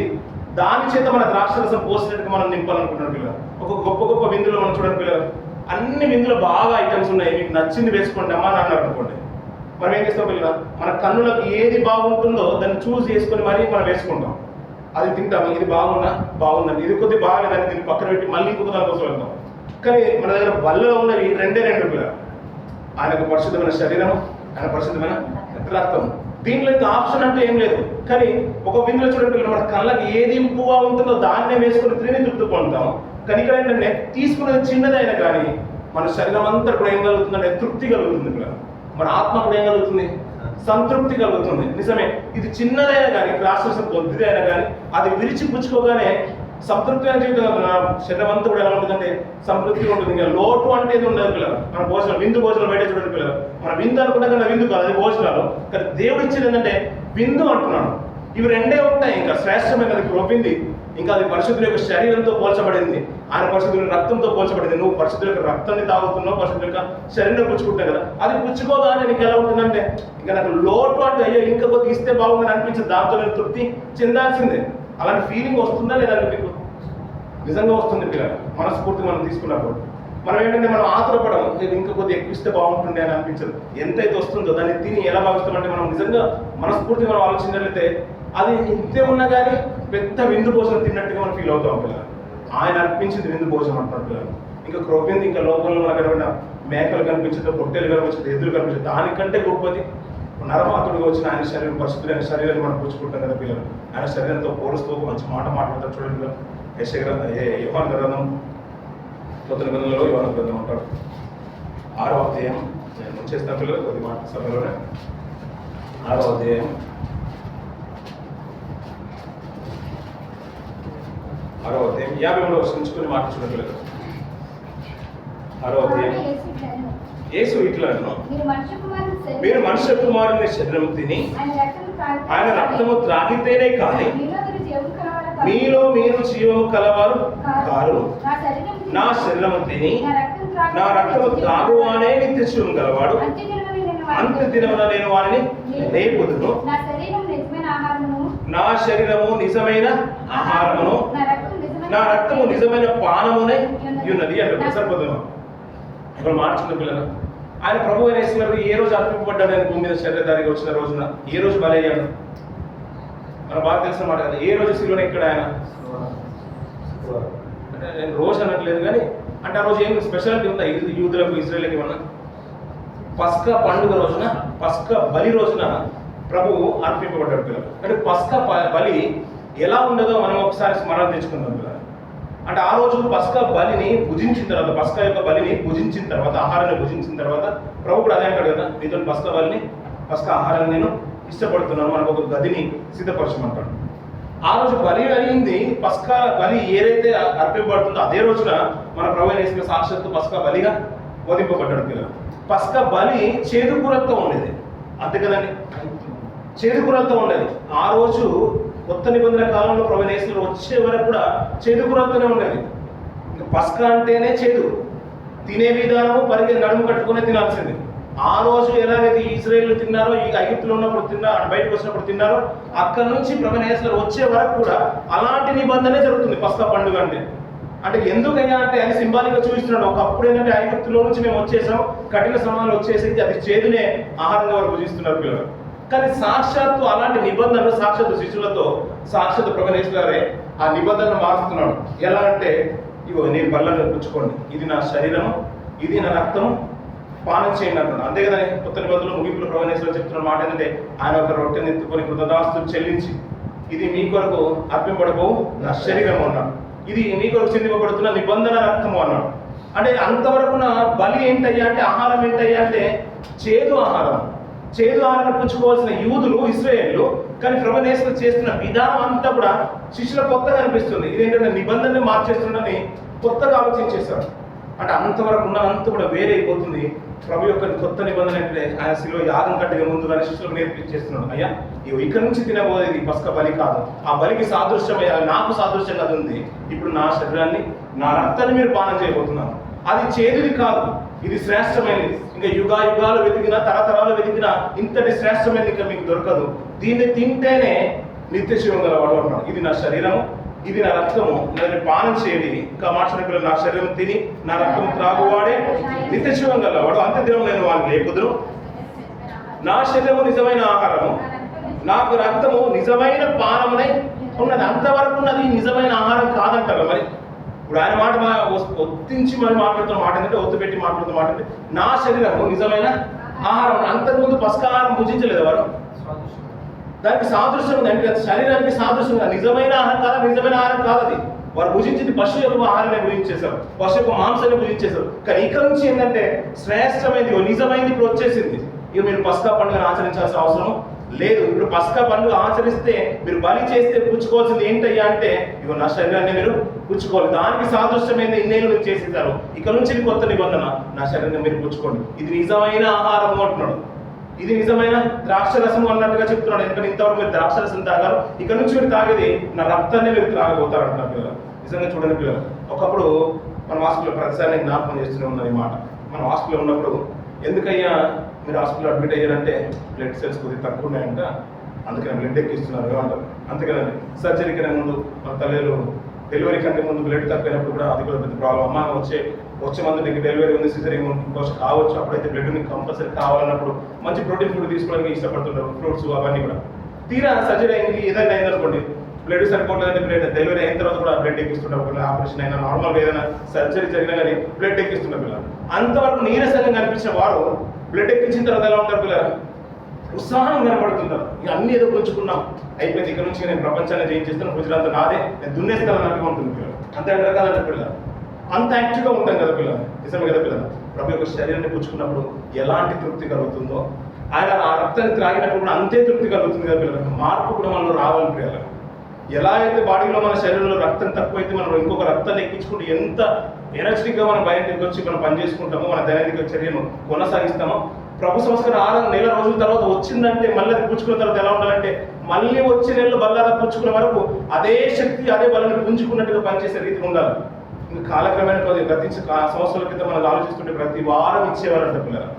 దాని చేత మన ద్రాక్షరసం పోసినట్టుగా మనం నింపాలనుకుంటున్నాడు పిల్లలు. ఒక గొప్ప విందులో మనం చూడండి పిల్లలు, అన్ని విందులో బాగా ఐటమ్స్ ఉన్నాయి, మీకు నచ్చింది వేసుకోండి అమ్మా అని అన్నారు అనుకోండి. మనం ఏం చేస్తాం పిల్లలు, మన కన్నులకు ఏది బాగుంటుందో దాన్ని చూస్ చేసుకొని మరీ మనం వేసుకుంటాం, అది తింటాం. ఇది బాగుందండి, ఇది కొద్ది బాగాలేదని దీన్ని పక్కన పెట్టి మళ్ళీ ఇంకొక దానికోసం వెళ్తాం. కానీ మన దగ్గర బల్లలో ఉన్నవి రెండే పిల్లలు, ఆయనకు పరిశుద్ధమైన శరీరం, ఆయన పరిశుద్ధమైన రక్తం. దీంట్లో ఇంకా ఆప్షన్ అంటే ఏం లేదు. కానీ ఒక విందులో చూడండి పిల్లలు, మన కళ్ళకి ఏది ఇంపుగా ఉంటుందో దాన్నే వేసుకుని తిని తృప్తి పొందుతాం. కానీ ఇక్కడ ఏంటంటే తీసుకునేది చిన్నదైనా కానీ మన శరీరం అంతా కూడా ఏం కలుగుతుందంటే తృప్తి కలుగుతుంది పిల్లలు. మన ఆత్మ కూడా ఏం కలుగుతుంది, సంతృప్తి కలుగుతుంది. నిజమే, ఇది చిన్నదైనా కానీ రాక్షసం కొద్దిదైనా కానీ అది విరిచి పుచ్చుకోగానే సంతృప్తి అంటే శరీరం అంతా కూడా ఎలా ఉంటుందంటే సంతృప్తిగా ఉంటుంది. ఇంకా లోటు అంటే ఇది ఉండదు పిల్లలు. మన భోజనం, విందు భోజనం బయట చూడండి పిల్లలు, మన విందు అనుకుంటాం కదా, విందు కాదు అది భోజనాలు. కానీ దేవుడు ఇచ్చేది ఏంటంటే విందు అంటున్నాడు. ఇవి రెండే ఉంటాయి. ఇంకా శ్రేష్టమైనది రొప్పింది, ఇంకా అది పరిశుద్ధుల యొక్క శరీరంతో పోల్చబడింది, ఆయన పరిశుద్ధుల రక్తంతో పోల్చబడింది. నువ్వు పరిశుద్ధుల యొక్క రక్తాన్ని తాగుతున్నావు, పరిశుద్ధుల యొక్క శరీరం పుచ్చుకుంటావు కదా, అది పుచ్చుకోగానే నీకు ఎలా ఉంటుందంటే ఇంకా నాకు లోటు అంటే అయ్యో ఇంకా కొద్ది ఇస్తే బాగుందని అనిపించింది, దాంతో నేను తృప్తి చెందాల్సిందే. అలాంటి ఫీలింగ్ వస్తుందా లేదా మీకు? నిజంగా వస్తుంది పిల్లలు. మనస్ఫూర్తిగా మనం తీసుకున్నప్పుడు మనం ఏంటంటే మనం ఆతురపడం, నేను ఇంకా కొద్దిగా ఎక్కువ ఇస్తే బాగుంటుండే అని అనిపించదు. ఎంతైతే వస్తుందో దాన్ని తిని ఎలా భావిస్తామంటే మనం నిజంగా మనస్ఫూర్తిగా మనం ఆలోచించినట్లయితే అది ఇంతే ఉన్నా కానీ పెద్ద విందు భోజనం తిన్నట్టుగా మనం ఫీల్ అవుతాం పిల్లలు. ఆయన అర్పించింది విందు భోజనం అంటున్నారు పిల్లలు. ఇంకా క్రొవ్వింది, ఇంకా లోపల కనబడిన మేకలు కనిపించదు, పొట్టేలు కనిపించదు, ఎద్దులు కనిపించదు. దానికంటే గొప్పది నరమాతుడిగా వచ్చిన ఆయన శరీరం, పరిశుద్ధులైన శరీరాన్ని మనం పుచ్చుకుంటాం కదా పిల్లలు. ఆయన శరీరంతో పోలుస్తూ ఒక మంచి మాట మాట్లాడతారు చూడండి పిల్లలు. యోహాను గ్రంథం, కొత్త నిబంధనలో యోహాను గ్రంథం అంటాడు 6వ అధ్యాయం. నేను ముంచేస్తాను పిల్లలు కొద్ది మాట సమయంలోనే. 6వ అధ్యాయం 53వ వర్షం నుంచి కొన్ని మాటలు చూడండి పిల్లలు. 6వ అధ్యాయం. యేసు ఇట్లను, మీరు మనుష్య కుమారుని శరీరం తిని ఆయన రక్తము త్రాగితేనే కానీ మీలో మీరు జీవము కలవారు కారు. నా శరీరము తిని నా రక్తము త్రాగువానే నిత్య జీవం గలవాడు. అంత్య దినమున నేను వారిని లేపుదును. నా శరీరము నిజమైన ఆహారమును, నా రక్తము నిజమైన పానమునై ఉన్నది అంటే సరిపోతున్నాం. ఇప్పుడు మార్చుకున్న పిల్లలు, ఆయన ప్రభు అయిన యేసు గారు ఏ రోజు అర్పింపబడ్డాడు? ఆయన భూమి మీద శరీరధారిగా వచ్చిన రోజున ఏ రోజు బలయ్యాడు? మన బాగా తెలిసిన మాట కదా. ఏ రోజు శిలువను ఇక్కడ ఆయన అంటే నేను రోజు అనట్లేదు కానీ, అంటే ఆ రోజు ఏం స్పెషాలిటీ ఉందా యూదులకు, ఇజ్రాయేల్కి? ఏమన్నా పస్కా పండుగ రోజున, పస్కా బలి రోజున ప్రభువు అర్పింపబడ్డాడు పిల్లలు. అంటే పస్కా బలి ఎలా ఉండదో మనం ఒకసారి స్మరణ తెచ్చుకుందాం పిల్లలు. అంటే ఆ రోజు పస్కా బలిని భుజించిన తర్వాత, పస్కా యొక్క బలిని భుజించిన తర్వాత, ఆహారాన్ని భుజించిన తర్వాత ప్రభు కూడా అదే అంటాడు కదా, మీతో పస్కా బలిని, పస్కా ఆహారాన్ని నేను ఇష్టపడుతున్నాను, మనకు ఒక గదిని సిద్ధపరచమంటాడు. ఆ రోజు బలి అయింది. పస్కా బలి ఏదైతే అర్పింపబడుతుందో అదే రోజున మన ప్రభు అయిన సాక్షాత్తు పస్కా బలిగా వధింపబడ్డాడు పిల్లలు. పస్కా బలి చేదుకూరతో ఉండేది, అంతే కదండి, చేదుకూరతో ఉండేది. ఆ రోజు కొత్త నిబంధన కాలంలో ప్రభు యేసు వచ్చే వరకు కూడా చేదుకూరతోనే ఉండేది. ఇంకా పస్కా అంటేనే చేదు, తినే విధానము పరిగె నడుము కట్టుకునే తినాల్సింది. ఆ రోజు ఎలాగైతే ఇజ్రాయేల్ తిన్నారో, ఈ ఐగుప్తులో ఉన్నప్పుడు తిన్నారో, బయటకు వచ్చినప్పుడు తిన్నారో, అక్కడ నుంచి ప్రభు యేసు వచ్చే వరకు కూడా అలాంటి నిబంధనే జరుగుతుంది పస్కా పండుగ అంటే. అంటే ఎందుకయ్యా అంటే అది సింబాలిక్గా చూపిస్తున్నాడు. ఒకప్పుడు ఏంటంటే ఐగుప్తులో నుంచి మేము వచ్చేసాం, కఠిన శ్రమలు వచ్చేసి అది చేదునే ఆహారంగా వారు భుజిస్తున్నారు పిల్లలు. కానీ సాక్షాత్తు అలాంటి నిబంధనలు సాక్షాత్తు శిష్యులతో సాక్షాత్తు ప్రభు యేసు గారే ఆ నిబంధనను మారుస్తున్నాడు. ఎలా అంటే, ఇగో నేను బల్లను పుచ్చుకోండి, ఇది నా శరీరము, ఇది నా రక్తము, పానం చేయండి అంటున్నాడు. అంతే కదా. కొత్త నిబంధనలు ముగింపులో ప్రభు యేసు చెప్తున్న మాట ఏంటంటే, ఆయన ఒక రొట్టెని ఎత్తుకొని కృతజ్ఞతాస్తుతులు చెల్లించి, ఇది మీ కొరకు అర్పింపబడబోవు నా శరీరము అన్నాడు, ఇది మీ కొరకు చెందింపబడుతున్న నిబంధన రక్తము అన్నాడు. అంటే అంతవరకు నా బలి ఏంటయ్యా అంటే, ఆహారం ఏంటయ్యా అంటే చేదు ఆహారం. చేదు ఆహారం పుచ్చుకోవాల్సిన యూదులు, ఇశ్రాయేలు, కానీ ప్రభు యేసు చేస్తున్న విధానం అంతా కూడా శిష్యులకు కొత్తగా అనిపిస్తుంది. ఇదేంటంటే నిబంధనని మార్చేస్తుండని కొత్తగా ఆలోచించేశారు. అంటే అంతవరకు ఉన్నదంతా కూడా వేరే అయిపోతుంది. ప్రభు యొక్క కొత్త నిబంధన అంటే ఆయన శిలువ యాగం కంటే ముందుగానే శిష్యులకు నేర్పించేస్తున్నాడు. అయ్యా ఇవి ఇక్కడ నుంచి తినబోయేది పస్కా బలి కాదు, ఆ బలికి సాదృశ్యమయ్యా, నాకు సాదృశ్యంగా అది ఉంది. ఇప్పుడు నా శరీరాన్ని, నా రక్తాన్ని మీరు పానం చేయబోతున్నాను. అది చేదుది కాదు, ఇది శ్రేష్టమైనది. ఇంకా యుగాలు వెతికినా, తరతరాలు వెతికినా ఇంతటి శ్రేష్టమైనది ఇంకా మీకు దొరకదు. దీన్ని తింటేనే నిత్య జీవం గలవాడు అంటున్నాడు. ఇది నా శరీరము, ఇది నా రక్తము, నన్ను పానం చేయండి. ఇంకా మాట్లాడిన నా శరీరం తిని నా రక్తం త్రాగువాడే నిత్య జీవం గలవాడు. అంత్య దినం నేను వాడిని లేపుదును. నా శరీరము నిజమైన ఆహారము, నాకు రక్తము నిజమైన పానమునై ఉన్నది. అంతవరకు ఉన్నది నిజమైన ఆహారం కాదంటారు. మరి ఇప్పుడు ఆయన మాట ఒత్తించి మరి మాట్లాడుతున్న మాట ఏంటంటే, ఒత్తు పెట్టి మాట్లాడుతున్న మాట అంటే, నా శరీరము నిజమైన ఆహారం. అంతకుముందు పస్కా ఆహారం భుజించలేదు వారు, దానికి సాదృశ్యం ఉంది. అంటే శరీరానికి సాదృశ్యం, నిజమైన ఆహారం కాదా, నిజమైన ఆహారం కాదు అది. వారు భుజించింది పశువు యొక్క ఆహారాన్ని భుజించేశారు, పశువు యొక్క మాంసాన్ని భుజించేశారు. కానీ ఇక్కడ నుంచి ఏంటంటే శ్రేష్టమైనది, నిజమైనది ఇప్పుడు వచ్చేసింది. ఇక మీరు పస్కా పండుగను ఆచరించాల్సిన అవసరం లేదు. ఇప్పుడు పస్కా పండుగ ఆచరిస్తే, మీరు బలి చేస్తే పుచ్చుకోవాల్సింది ఏంటయ్యా అంటే, ఇగో నా శరీరాన్ని మీరు పుచ్చుకోవాలి. దానికి సాదృశ్యమైన ఇన్నేళ్ళు మీరు చేసేసారు. ఇక్కడ నుంచి కొత్త నిబంధన, నా శరీరాన్ని మీరు పుచ్చుకోండి, ఇది నిజమైన ఆహారము అంటున్నాడు. ఇది నిజమైన ద్రాక్షరసం అన్నట్టుగా చెప్తున్నాడు. ఎందుకంటే ఇంతవరకు మీరు ద్రాక్షరసం తాగారు, ఇక్కడ నుంచి మీరు తాగేది నా రక్తాన్ని మీరు త్రాగబోతారు అంటున్నారు పిల్లలు. నిజంగా చూడండి పిల్లలు, ఒకప్పుడు మన హాస్పిటల్ ప్రతిసారి జ్ఞాపకం చేస్తూనే ఉన్నది మాట. మన హాస్పిటల్ ఉన్నప్పుడు, ఎందుకయ్యా మీరు హాస్పిటల్ అడ్మిట్ అయ్యారంటే, బ్లడ్ సెల్స్ కొద్దిగా తక్కువ ఉన్నాయంట, అందుకని బ్లడ్ ఎక్కిస్తున్నారు అంటారు. అంతే కదండి. సర్జరీ కన్నా ముందు మన తల్లిలు డెలివరీ కంటే ముందు బ్లడ్ తక్కువైనప్పుడు కూడా అది కూడా పెద్ద ప్రాబ్లం. అమ్మ వచ్చే మంది నీకు డెలివరీ ఉంది, సిజరింగ్ కావచ్చు, అప్పుడైతే బ్లడ్ నీకు కంపల్సరీ కావాలన్నప్పుడు మంచి ప్రోటీన్ ఫుడ్ తీసుకోవడానికి ఇష్టపడుతుంటారు, ఫ్రూట్స్ అవన్నీ కూడా. తీరా సర్జరీ అయింది, ఏదైనా అయిందనుకోండి, బ్లడ్ సరిపోతుందంటే బ్లడ్ డెలివరీ అయిన తర్వాత కూడా బ్లడ్ ఎక్కిస్తుంటారు పిల్లలు, ఆపరేషన్ అయినా నార్మల్గా ఏదైనా సర్జరీ జరిగినా కానీ బ్లడ్ ఎక్కిస్తుంటారు పిల్లలు. అంతవరకు నీరసంగా కనిపించిన వారు బ్లడ్ ఎక్కించిన తర్వాత ఎలా ఉంటారు పిల్లలు? ఉత్సాహం కనపడుతుంటారు. ఇక అన్ని ఏదో పుంజుకున్నాం, అయిపోయింది, ఇక్కడ నుంచి నేను ప్రపంచాన్ని జయించేస్తాను, గుజరాత్ నాదే, నేను దున్నేస్తాను అన్నట్టుగా ఉంటుంది పిల్లలు. అంత రకాలంటే పిల్లలు అంత యాక్టివ్గా ఉంటాం కదా పిల్లలు, నిజమే కదా పిల్లలు. ప్రభు యొక్క శరీరాన్ని పుచ్చుకున్నప్పుడు ఎలాంటి తృప్తి కలుగుతుందో, ఆయన ఆ రక్తాన్ని త్రాగినప్పుడు కూడా అంతే తృప్తి కలుగుతుంది కదా పిల్లలు. మార్పు కూడా మనలో రావాలి పిల్లలు. ఎలా అయితే బాడీలో మన శరీరంలో రక్తం తక్కువైతే మనం ఇంకొక రక్తాన్ని ఎక్కించుకుంటూ ఎంత ఎనర్జెటిక్గా మనం బయటకు వచ్చి మనం పని చేసుకుంటామో, మన దైనందిక చర్యను కొనసాగిస్తామో, ప్రభు సంస్కారం 6 నెల రోజుల తర్వాత వచ్చిందంటే మళ్ళీ అది పుచ్చుకున్న తర్వాత ఎలా ఉండాలంటే మళ్ళీ వచ్చే నెలలు బల్లారా పుచ్చుకున్న వరకు అదే శక్తి అదే బలాన్ని పుంజుకున్నట్టుగా పనిచేసే రీతి ఉండాలి. ఇంకా కాలక్రమేణ గతించి సంవత్సరాల క్రితం మనం ఆలోచిస్తుంటే ప్రతి వారం ఇచ్చేవారంట పిల్లలు.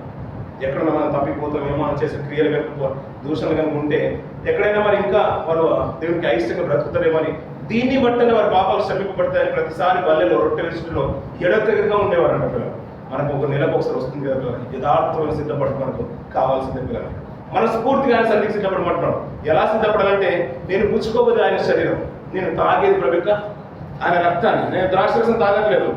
ఎక్కడైనా మనం తప్పిపోతామేమో, మనం చేసే క్రియలు కనుక దూషణలు కనుక ఉంటే ఎక్కడైనా మరి ఇంకా వారు దేవునికి అయిష్టంగా బ్రతుకుతారేమో అని దీన్ని బట్టనే వారి పాపాలు శ్రమింపబడతాయని ప్రతిసారి బల్లెలో రొట్టె విషయంలో ఎడతెగగా ఉండేవారంట పిల్లలు. మనకు ఒక నెలకు ఒకసారి వస్తుంది కదా పిల్లలు, యథార్థమైన సిద్ధపడటం మనకు కావాల్సిందే పిల్లలు. మనస్ఫూర్తిగా ఆయన సన్నిధికి సిద్ధపడమంటున్నాడు. ఎలా సిద్ధపడాలంటే నేను పుచ్చుకోబోదు ఆయన శరీరం, నేను తాగేది ప్రభు యొక్క ఆయన రక్తాన్ని, నేను ద్రాక్షరసం తాగట్లేదు,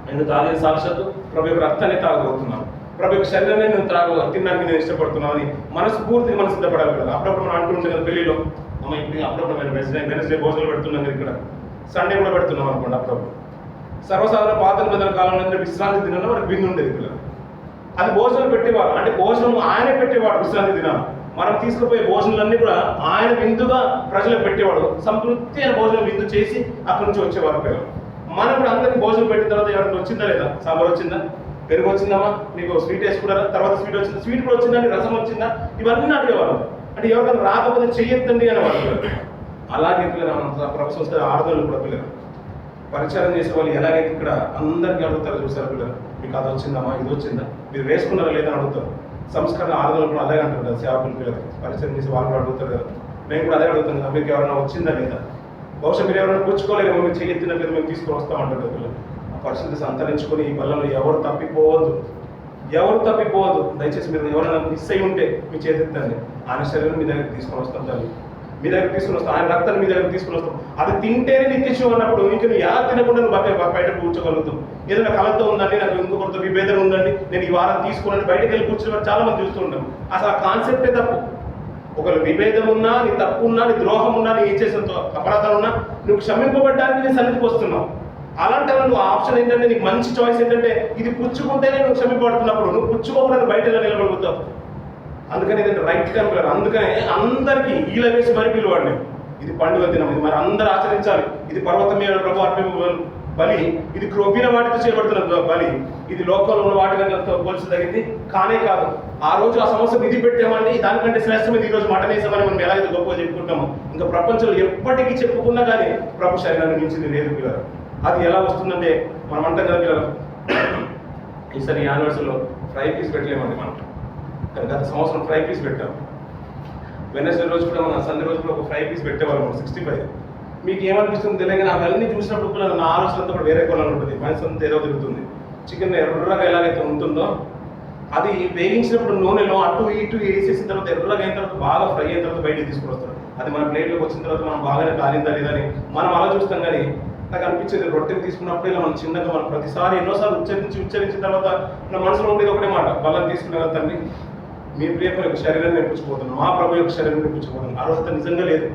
నేను తాగేది సాక్షాత్తు ప్రభు యొక్క రక్తాన్ని తాగబోతున్నాను, ప్రభు యొక్క శరీరాన్ని నేను తినడానికి నేను ఇష్టపడుతున్నాను అని మనస్ఫూర్తిగా మనం సిద్ధపడాలి కదా. అప్పుడప్పుడు మనం అంటుంటాం కదా పెళ్లిలో, అమ్మ ఇప్పుడు అప్పుడప్పుడు వెనస్డే భోజనాలు పెడుతున్నాం ఇక్కడ, సండే కూడా పెడుతున్నాం అనుకోండి. అప్పుడప్పుడు సర్వసాధారణ పాత నిబంధన కాలంలో విశ్రాంతి దినాల్లో మనకు విందు ఉండేది పిల్లలు. అది భోజనం పెట్టేవాడు, అంటే భోజనం ఆయన పెట్టేవాడు విశ్రాంతి దినాలు. మనం తీసుకుపోయే భోజనాలన్నీ కూడా ఆయన విందుగా ప్రజలకు పెట్టేవాడు. సంతృప్తి అయిన భోజనం విందు చేసి అక్కడి నుంచి వచ్చేవారు పిల్లలు. మనం ఇప్పుడు అందరికీ భోజనం పెట్టిన తర్వాత ఎవరికి వచ్చిందా లేదా? సాంబార్ వచ్చిందా, పెరుగు వచ్చిందమ్మా, నీకు స్వీట్ వేసుకున్నారా, తర్వాత స్వీట్ వచ్చిందా, స్వీట్ కూడా వచ్చిందా, రసం వచ్చిందా, ఇవన్నీ అడిగేవారు. అంటే ఎవరికైనా రాకపోతే చెయ్యొద్దండి అనేవాళ్ళు. అలాగే పిల్లలు ప్రభు సంస్థ ఆరుదలు కూడా పిల్లలు పరిచారం చేసే వాళ్ళు ఎలాగైతే ఇక్కడ అందరికీ అడుగుతారు చూసారు పిల్లలు, మీకు అది వచ్చిందమ్మా, ఇది వచ్చిందా, మీరు వేసుకున్నారా లేదా అని అడుగుతారు. సంస్కరణ ఆరుదలు కూడా అలాగే అంటారు కదా, సేవకులు పిల్లలు పరిచయం చేసి వాళ్ళు కూడా అడుగుతారు కదా. మేము కూడా అదే అడుగుతాం కదా, మీకు ఎవరైనా వచ్చిందా లేదా, బహుశా మీరు ఎవరైనా పుచ్చుకోలేమో, మీరు చెయ్యెత్తినట్లేదు మేము తీసుకొని వస్తామంటారు కదా పిల్లలు. ఆ పరిస్థితి సంతరించుకొని ఈ బలంలో ఎవరు తప్పిపోవద్దు, ఎవరు తప్పిపోవద్దు. దయచేసి మీరు ఎవరైనా మిస్ అయి ఉంటే మీ చేతెత్తండి, ఆయన శరీరం మీ దగ్గరికి తీసుకొని వస్తాం తల్లి, మీ దగ్గర తీసుకుని వస్తాం, ఆయన రక్తాన్ని మీ దగ్గర తీసుకుని వస్తాం. అది తింటేనే నిత్యం అన్నప్పుడు ఇంక నువ్వు ఎలా తినకుండా నువ్వు బయట కూర్చోగలుగుతావు. ఏదైనా కలతో ఉందండి, నాకు ఇంకొకరితో విభేదన ఉందండి, నేను ఈ వారం తీసుకున్నాను బయటకు వెళ్ళి కూర్చుని చాలా మంది చూస్తూ ఉంటాం. అసలు ఆ కాన్సెప్టే తప్పు. ఒకవేళ విభేదం ఉన్నా, నీ తప్పు ఉన్నా, నీ ద్రోహం ఉన్నా, నీ చేసిన అపరాధాలు ఉన్నా నువ్వు క్షమింపబడ్డానికి నీ సన్నిధికి వస్తున్నావు. అలాంటి నువ్వు ఆప్షన్ ఏంటంటే, నీకు మంచి చాయిస్ ఏంటంటే ఇది పుచ్చుకుంటేనే నువ్వు క్షమింపబడుతున్నప్పుడు నువ్వు పుచ్చుకోకుండా బయట ఎలా నిలబడుగుతావు. అందుకని ఇది రైట్ టైం పిల్లలు. అందుకనే అందరికీ ఈల వేసి మరి పిలువాడిని. ఇది పండుగ దినం, ఇది మరి అందరూ ఆచరించాలి. ఇది పర్వతం మీద ప్రభు అర్పణ బలి, ఇది క్రొవ్విన వాటితో చేయబడుతున్న బలి, ఇది లోకంలో ఉన్న వాటితో పోల్చదగింది కానే కాదు. ఆ రోజు ఆ సంవత్సరం విధి పెట్టామని దానికంటే శ్రేష్టమైన ఈ రోజు మటన్ వేసామని మనం ఎలాగైతే గొప్పగా చెప్పుకుంటామో, ఇంకా ప్రపంచంలో ఎప్పటికీ చెప్పుకున్నా కానీ ప్రభు శరీరాన్ని మించింది లేదు పిల్లలు. అది ఎలా వస్తుందంటే మనం అంటాం కదా పిల్లలు, ఈసారి యానివర్సరీలో ఫ్రై పీస్ పెట్టలేమండి మనం, గత సంవత్సరం ఫ్రై పీస్ పెట్టాం. వెనస్డే రోజు కూడా మన సండే రోజు కూడా ఒక ఫ్రై పీస్ పెట్టేవాళ్ళం 65. మీకు ఏమనిపిస్తుంది తెలియదు, నాకు అవన్నీ చూసినప్పుడు కూడా నా ఆలోచనతో కూడా వేరే కొనాలని ఉంటుంది, మనసు అంతా ఏదో తిరుగుతుంది. చికెన్ ఎర్రగా ఎలాగైతే ఉంటుందో అది వేయించినప్పుడు నూనెలో అటు ఇటు వేసేసిన తర్వాత ఎర్రగా అయిన తర్వాత బాగా ఫ్రై అయిన తర్వాత బయటకు తీసుకుని వస్తారు. అది మన ప్లేట్లోకి వచ్చిన తర్వాత మనం బాగానే కాలిందా లేదని మనం అలా చూస్తాం. కానీ నాకు అనిపించేది రొట్టెని తీసుకున్నప్పుడు ఇలా మనం చిన్నగా మనం ప్రతిసారి ఎన్నోసార్లు ఉచ్చరించిన తర్వాత నా మనసులో ఉండేది ఒకటే మాట, బలం తీసుకునే కదా తండ్రి, మీ ప్రియమైన యొక్క శరీరాన్ని నేర్పించుకోతున్నాను, మా ప్రభు యొక్క శరీరం నేర్పించుకోతున్నాను. ఆ రోజు నిజంగా లేదు.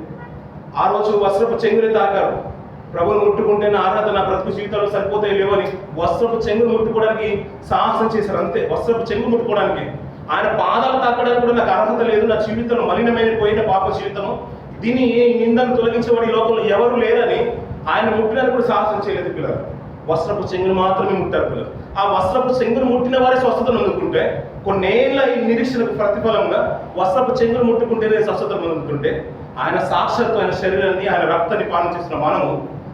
ఆ రోజు వస్త్రపు చెంగుని తాకారు. ప్రభుని ముట్టుకుంటే నా అర్హత నా బ్రతుకు జీవితాల్లో సరిపోతాయి లేవని వస్త్రపు చెంగును ముట్టుకోవడానికి సాహసం చేశారు. అంతే, వస్త్రపు చెంగు ముట్టుకోవడానికి. ఆయన పాదాలు తాకడానికి కూడా నాకు అర్హత లేదు, నా జీవితంలో మలినమైన పోయిన పాప జీవితము, దీన్ని నిందను తొలగించేవాడి లోకంలో ఎవరు లేరని ఆయన ముట్టడానికి కూడా సాహసం చేయలేదు పిల్లలు. వస్త్రపు చెంగును మాత్రమే ముట్టారు పిల్లలు. ఆ వస్త్రపు చెంగును ముట్టిన వారే స్వస్థతను అందుకుంటే, కొన్నేళ్ల ఈ నిరీక్షణకు ప్రతిఫలంగా వస్త్రపు చెంగును ముట్టుకుంటేనే స్వస్థతను అందుకుంటే, ఆయన సాక్షాత్తు ఆయన శరీరాన్ని ఆయన రక్తాన్ని పాలన చేసిన మనము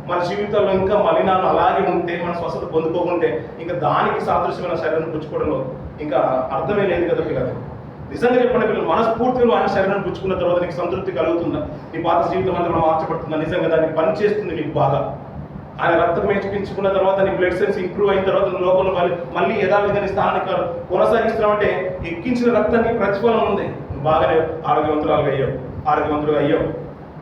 మన జీవితంలో ఇంకా మలినాలు అలాగే ఉంటే, మన స్వస్థత పొందుకోకుంటే ఇంకా దానికి సాదృశ్యమైన శరీరాన్ని పుచ్చుకోవడంలో ఇంకా అర్థమే లేదు కదా పిల్లలు. నిజంగా చెప్పండి పిల్లలు, మనస్ఫూర్తిగా ఆయన శరీరాన్ని పుచ్చుకున్న తర్వాత నీకు సంతృప్తి కలుగుతుందా? నీ పాత జీవితం అంతా మార్చబడుతుందా? నిజంగా దానికి పని చేస్తుంది నీకు బాగా. ఆయన రక్తం మేచుకుంచుకున్న తర్వాత నీ బ్లడ్ సెల్స్ ఇంప్రూవ్ అయిన తర్వాత నువ్వు లోపల మళ్ళీ యథావిధిగా స్థానిక కొనసాగిస్తున్నావంటే ఎక్కించిన రక్తానికి ప్రతిఫలం ఉంది. నువ్వు బాగానే ఆరోగ్యవంతులుగా అయ్యావు.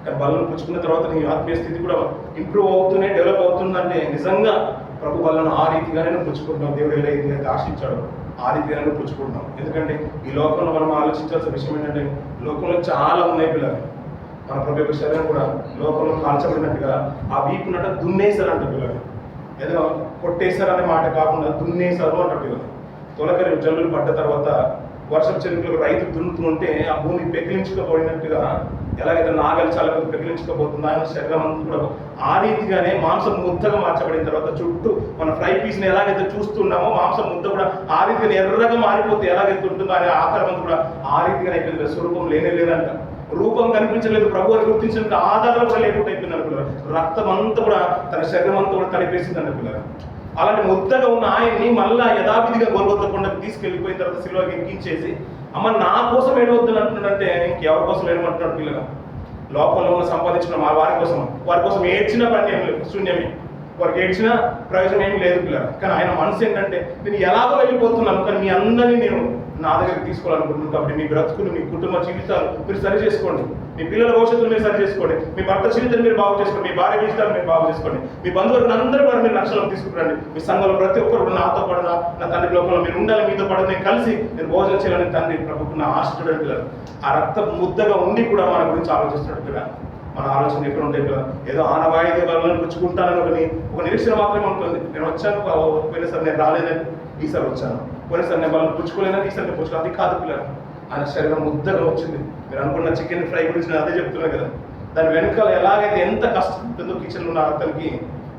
కానీ బలను పుచ్చుకున్న తర్వాత నీ ఆత్మీయ స్థితి కూడా ఇంప్రూవ్ అవుతూనే డెవలప్ అవుతుందంటే నిజంగా ప్రభు బలను ఆ రీతిగానే నువ్వు పుచ్చుకుంటున్నావు. దేవుడు ఎలా అయితే ఆశించాడు ఆ రీతిగానే నువ్వు పుచ్చుకుంటున్నావు. ఎందుకంటే ఈ లోకంలో మనం ఆలోచించాల్సిన విషయం ఏంటంటే లోకంలో చాలా ఉన్నాయి పిల్లలు. మన ప్రభు యొక్క శరీరం కూడా లోకంలో కాల్చబడినట్టుగా ఆ వీపునట దున్నేశారంట పిల్లలు. ఏదో కొట్టేశారనే మాట కాకుండా దున్నేశారు అంట పిల్లలు. తొలకరి జల్లులు పడ్డ తర్వాత వర్షం చెరుకులకు రైతు దున్నుతుంటే ఆ భూమి పెకిలించుకోబడినట్టుగా ఎలాగైతే నాగలి చాలా పెకిలించుకోబోతుందో ఆయన శరీరం అంతా కూడా ఆ రీతిగానే మాంసం ముద్దగా మార్చబడిన తర్వాత చుట్టూ మన ఫ్రై పీస్ని ఎలాగైతే చూస్తున్నామో మాంసం ముద్ద కూడా ఆ రీతిగా ఎర్రగా మారిపోతే ఎలాగైతే ఉంటుందో అనే ఆకారం అంతా కూడా ఆ రీతిగానే అయిపోయింది. స్వరూపం లేదంట, రూపం కనిపించలేదు, ప్రభు అని గుర్తించిన ఆధారాలు కూడా లేకుండా అయిపోయింది అనుకున్నారు. రక్తం అంతా కూడా తన శరీరం అంతా కూడా తడిపేసింది అనుకున్నారు. అలాంటి ముద్దగా ఉన్న ఆయన్ని మళ్ళా యథావిధిగా గొల్గొత్తా కొండకు తీసుకెళ్ళిపోయిన తర్వాత సిలువకి ఎక్కించేసి అమ్మ నా కోసం ఏడవద్దని అంటున్నాడంటే ఇంకెవరి కోసం ఏడమంటున్నాడు పిల్లగా? లోకంలో ఉన్న సంపాదించిన వారి కోసం ఏడ్చిన పని ఏం లేదు, శూన్యమే. వారికి ఏడ్చిన ప్రయోజనం ఏం లేదు పిల్లలు. కానీ ఆయన మనసు ఏంటంటే నేను ఎలాగో వెళ్ళిపోతున్నాను కానీ మీ అందరినీ నేను నా దగ్గరికి తీసుకోవాలనుకుంటున్నాను. కాబట్టి మీ బ్రతుకులు, మీ కుటుంబ జీవితాలు మీరు సరి చేసుకోండి, మీ పిల్లల భవిష్యత్తును మీరు సరి చేసుకోండి, మీ భర్త జీవితాన్ని మీరు బాగు చేసుకోండి, మీ భార్య జీవితాన్ని మీరు బాగు చేసుకోండి, మీ బంధువులను అందరూ కూడా మీరు లక్ష్యంలో తీసుకురండి. మీ సంఘంలో ప్రతి ఒక్కరు నాతో పడిన నా తండ్రి లోకంలో మీరు ఉండాలి, మీతో పడిన నేను కలిసి నేను భోజనం చేయాలని తండ్రి ప్రభుకు నా ఆశ చూడండి పిల్లలు. ఆ రక్త ముద్దగా ఉండి కూడా మన గురించి ఆలోచిస్తున్నాడు పిల్లలు. మన ఆలోచన ఎక్కడ ఉంటాయి పిల్లలు? ఏదో ఆనవాయితీ వాళ్ళని పుచ్చుకుంటానని ఒక నిరీక్షణ మాత్రమే ఉంటుంది. నేను వచ్చాను పోయినసారి నేను రాలేదని ఈసారి వచ్చాను, పోయినసారి నేను వాళ్ళని పుచ్చుకోలేదని ఈసారి నేను పుచ్చుకో, అది కాదు పిల్లలు. ఆయన శరీరం ముద్దగా వచ్చింది. మీరు అనుకున్న చికెన్ ఫ్రై గురించి నేను అదే చెప్తున్నాను కదా. దాని వెనకాల ఎలాగైతే ఎంత కష్టం ఉంటుందో, కిచెన్లో ఉన్న అతనికి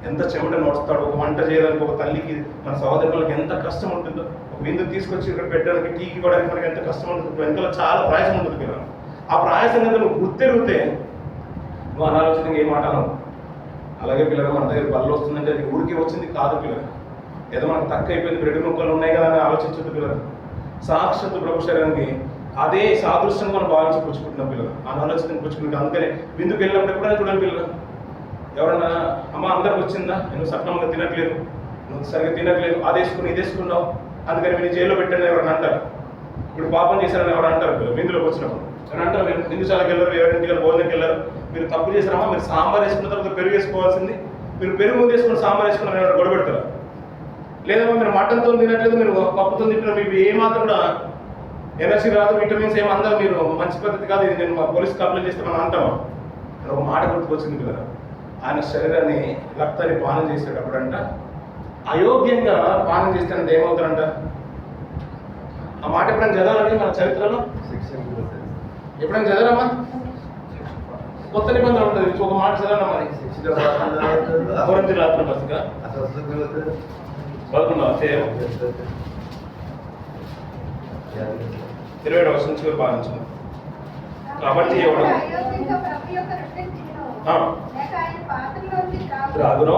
ఎంత చెమట నోడుస్తాడు, ఒక వంట చేయడానికి ఒక తల్లికి మన సహోదరులకు ఎంత కష్టం ఉంటుందో, ఒక విందు తీసుకొచ్చి ఇక్కడ పెట్టడానికి టీ ఇవ్వడానికి మనకి ఎంత కష్టం ఉంటుంది. వెనకాల చాలా ప్రయాసం ఉంటుంది పిల్లలు. ఆ ప్రయాసం కనుక నువ్వు గుర్తెరిగితే నువ్వు అనాలోచనగా ఏం మాట అనవు. అలాగే పిల్లలు మన దగ్గర బల్ల వస్తుందంటే అది ఊరికి వచ్చింది కాదు పిల్లలు. ఏదో మనకు తక్కువ అయిపోయింది, బ్రెడ్ ముక్కలు ఉన్నాయి కదా అని ఆలోచించదు పిల్లలు. సాక్షాత్తు ప్రభు శరీరానికి అదే సాదృశ్యంగా మనం భావించి పుచ్చుకుంటున్నాం పిల్లలు. అనాలోచన పుచ్చుకుంటాం. అందుకని విందుకు వెళ్ళినప్పుడు ఎప్పుడైనా చూడండి పిల్లలు, ఎవరన్నా అమ్మ అందరికి వచ్చిందా, నువ్వు సక్రమంగా తినట్లేదు, నువ్వు సరిగ్గా తినట్లేదు, అది వేసుకుని ఇది వేసుకున్నావు అందుకని మీరు జైల్లో పెట్టండి ఎవరైనా అంటారు. ఇప్పుడు పాపం చేశారని ఎవరు అంటారు పిల్లలు విందులోకి వచ్చినప్పుడు. అని అంటారు మీరు విందుశాలకు వెళ్ళరు, ఎవరింటికి భోజనంకి వెళ్ళరు, మీరు తప్పు చేశారమ్మా, మీరు సాంబార్ వేసుకున్న తర్వాత పెరుగు వేసుకోవాల్సింది, మీరు పెరుగు ముందు వేసుకుని సాంబార్ వేసుకున్న ఎవరు గొడవ పెడతారు. లేదమ్మా మీరు మటన్తో తినట్లేదు, మీరు పప్పుతో తింటున్నారు, మీకు ఏమాత్రం కూడా ఎనర్జీ రాదు, విటమిన్స్ ఏమందరూ మీరు మంచి పద్ధతి కాదు, ఇది నేను మా పోలీస్ కంప్లైంట్ చేస్తే మనం అంటామా? ఒక మాట గుర్తుకొచ్చింది కదా, ఆయన శరీరాన్ని రక్తాన్ని పానం చేసేటప్పుడంట అయోగ్యంగా పానం చేస్తానంటే ఏమవుతారంట? ఆ మాట ఎప్పుడైనా చదవాలండి మన చరిత్రలో? ఎప్పుడైనా చదవరమ్మా? కొత్త నిబంధన ఉంటుంది, ఒక మాట చదవడం మరి. కొరింథీయుల రాసిన పత్రిక 11వ అధ్యాయం 27వ వచనం నుంచి భావించాం. కాబట్టి ఎవడు త్రాగునో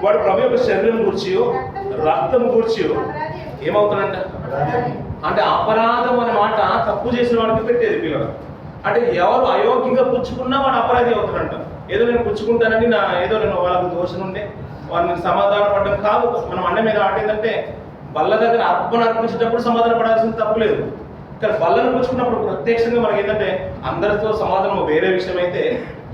వాడు ప్రభు యొక్క శరీరం గూర్చి రక్తం గూర్చి ఏమవుతాడంట? అంటే అపరాధం అనే మాట తప్పు చేసిన వాడికి పెట్టేది పిల్లలు. అంటే ఎవరు అయోగ్యంగా పుచ్చుకున్నా వాడు అపరాధి అవుతాడంట. ఏదో నేను పుచ్చుకుంటానని ఏదో నేను వాళ్ళకు దోషం ఉండే వాళ్ళని సమాధాన పడడం కాదు. మనం అన్న మీద ఆటేదంటే బల్ల దగ్గర అర్పణ అర్పించేటప్పుడు సమాధాన పడాల్సిన తప్పు లేదు. కానీ బల్లను పుచ్చుకున్నప్పుడు ప్రత్యక్షంగా మనకి ఏంటంటే అందరితో సమాధానం వేరే విషయం అయితే,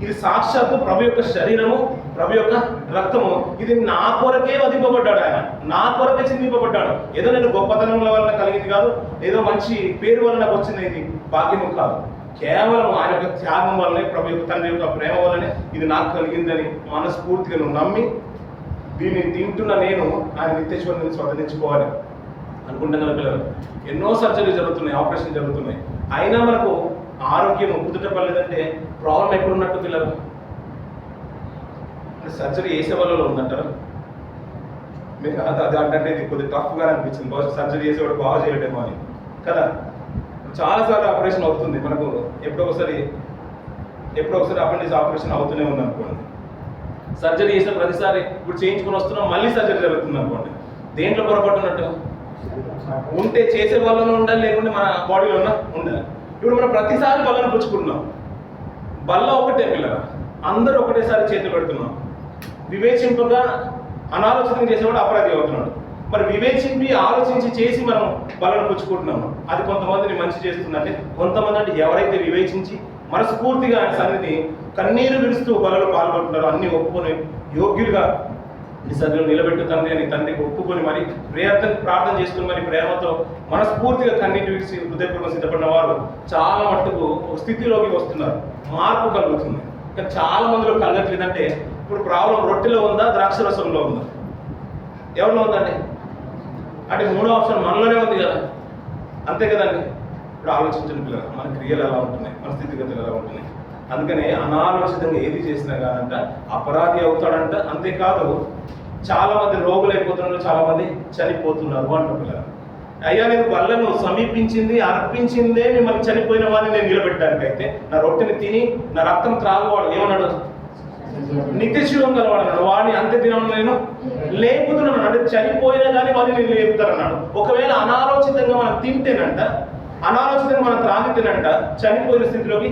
ఇది సాక్షాత్తు ప్రభు యొక్క శరీరము, ప్రభు యొక్క రక్తము, ఇది నా కొరకే వధింపబడ్డాడు. ఆయన నా కొరకే చిందింపబడ్డాడు. ఏదో నేను గొప్పతనం వలన కలిగింది కాదు, ఏదో మంచి పేరు వలన నాకు వచ్చింది ఇది భాగ్యము కాదు. కేవలం ఆయన యొక్క త్యాగం వల్లనే, ప్రభు యొక్క తండ్రి యొక్క ప్రేమ వల్లనే ఇది నాకు కలిగిందని మనస్ఫూర్తిగా నువ్వు నమ్మి దీన్ని తింటున్న నేను ఆయన నిత్యశ్వరుని స్వతంత్రించుకోవాలి అనుకుంటాం కదా పిల్లలు. ఎన్నో సర్జరీ జరుగుతున్నాయి, ఆపరేషన్ జరుగుతున్నాయి, అయినా మనకు ఆరోగ్యం కుదుట పడలేదంటే ప్రాబ్లం ఎక్కడున్నట్టు పిల్లలు? సర్జరీ చేసే వాళ్ళలో ఉందంటారు. మీకు అది అంటే ఇది కొద్దిగా టఫ్గా అనిపించింది, బహుశా సర్జరీ చేసేవాడు బాగా చేయలేమో అని కదా. చాలాసార్లు ఆపరేషన్ అవుతుంది మనకు, ఎప్పుడో ఒకసారి అపెండిక్స్ ఆపరేషన్ అవుతూనే ఉంది అనుకోండి. సర్జరీ చేసిన ప్రతిసారి ఇప్పుడు చేయించుకొని వస్తున్నాం, మళ్ళీ సర్జరీ జరుగుతుంది అనుకోండి. దేంట్లో పొరపడుతున్నట్టు? ఉంటే చేసే వాళ్ళలో ఉండాలి, లేకుంటే మన బాడీలో ఉండాలి. ఇప్పుడు మనం ప్రతిసారి బల్లను పుచ్చుకుంటున్నాం. బల్ల ఒకటే పిల్లల, అందరూ ఒకటేసారి చేతులు పెడుతున్నాం. వివేచింపగా అనాలోచన చేసేవాడు అపరాధి అవుతున్నాడు. మరి వివేచింపి ఆలోచించి చేసి మనం బలను పుచ్చుకుంటున్నాము. అది కొంతమందిని మంచి చేస్తుందంటే, కొంతమంది అంటే ఎవరైతే వివేచించి మనస్ఫూర్తిగా ఆయన సన్నిధిని కన్నీరు విడుస్తూ బలలో పాల్గొంటున్నారు. అన్ని ఒప్పుకొని యోగ్యులుగా నీ సన్నిధిలో నిలబెట్టు తండ్రి అని తండ్రికి ఒప్పుకొని మరి ప్రార్థన చేసుకుని మరి ప్రేమతో మనస్ఫూర్తిగా కన్నీటి విడిచి హృదయపూర్వకం సిద్ధపడిన వారు చాలా మట్టుకు ఒక స్థితిలోకి వస్తున్నారు. మార్పు కలుగుతుంది. ఇంకా చాలా మందిలో కలగట్లేదంటే ఇప్పుడు ప్రాబ్లం రొట్టెలో ఉందా, ద్రాక్ష రసంలో ఉందా? ఎవరిలో ఉందండి? అంటే మూడో ఆప్షన్ మనలోనే ఉంది కదా, అంతే కదండి. ఇప్పుడు ఆలోచించిన పిల్లలు మన క్రియలు ఎలా ఉంటున్నాయి, మన స్థితిగతులు ఎలా ఉంటున్నాయి. అందుకనే అనాలోచితంగా ఏది చేసినా కాదంట అపరాధి అవుతాడంట. అంతేకాదు చాలా మంది రోగులు అయిపోతున్నారు, చాలా మంది చనిపోతున్నారు అంట పిల్లలు. అయ్యా నేను బల్లను సమీపించింది అర్పించిందే మిమ్మల్ని చనిపోయిన వాడిని నేను నిలబెట్టడానికైతే నా రొట్టెని తిని నా రక్తం త్రాగువాడు ఏమన్నాడు? నిత్య జీవం గలవాడు. వాడిని అంత్య దినం నేను లేపుతున్నాను అంటే చనిపోయినా కానీ వాడిని నేను లేపుతానన్నాడు. ఒకవేళ అనాలోచితంగా మనం తింటేనంట, అనాలోచితంగా మనం త్రాగితేనంట చనిపోయిన స్థితిలోకి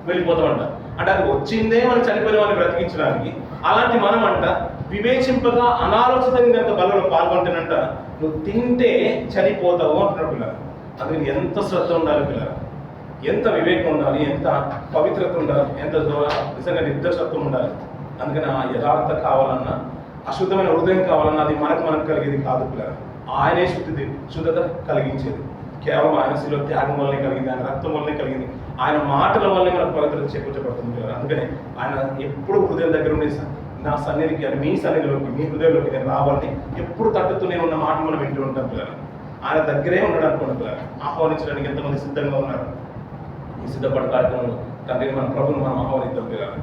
వెళ్ళిపోతామంట. అంటే అది వచ్చిందే మనం చనిపోయిన వాడిని బ్రతికించడానికి. అలాంటి మనం అంట వివేచింపగా అనాలోచితంగా కనుక బలలో పాల్గొంటేనంట నువ్వు తింటే చనిపోతావు అంటున్నాడు పిల్లలు. అందుకని ఎంత శ్రద్ధ ఉండాలి పిల్లలు, ఎంత వివేకం ఉండాలి, ఎంత పవిత్రత ఉండాలి, ఎంత నిజంగా నిర్దోషత్వం ఉండాలి. అందుకని ఆ యథార్థత కావాలన్నా, అశుద్ధమైన హృదయం కావాలన్నా అది మనకు కలిగేది కాదు పిల్లలు. ఆయనే శుద్ధత కలిగించేది. కేవలం ఆయన శిలో త్యాగం వల్లనే కలిగింది, ఆయన రక్తం వల్లనే కలిగింది, ఆయన మాటల వల్లనే మనకు పవిత్రత చేకూర్చబడుతుంది పిల్లలు. అందుకనే ఆయన ఎప్పుడు హృదయం దగ్గర ఉండే నా సన్నిధికి అని మీ సన్నిధిలోకి మీ హృదయంలోకి నేను రావాలని ఎప్పుడు తట్టుతూనే ఉన్న మాట మనం వింటూ ఉంటాం పిల్లలు. ఆయన దగ్గరే ఉండడం అనుకున్న పిల్లలు ఆహ్వానించడానికి ఎంతమంది సిద్ధంగా ఉన్నారు? ఈ సిద్ధపడ కార్యక్రమంలో తండ్రిని మన ప్రభుని మనం ఆహ్వానిద్దాం పిల్లలు.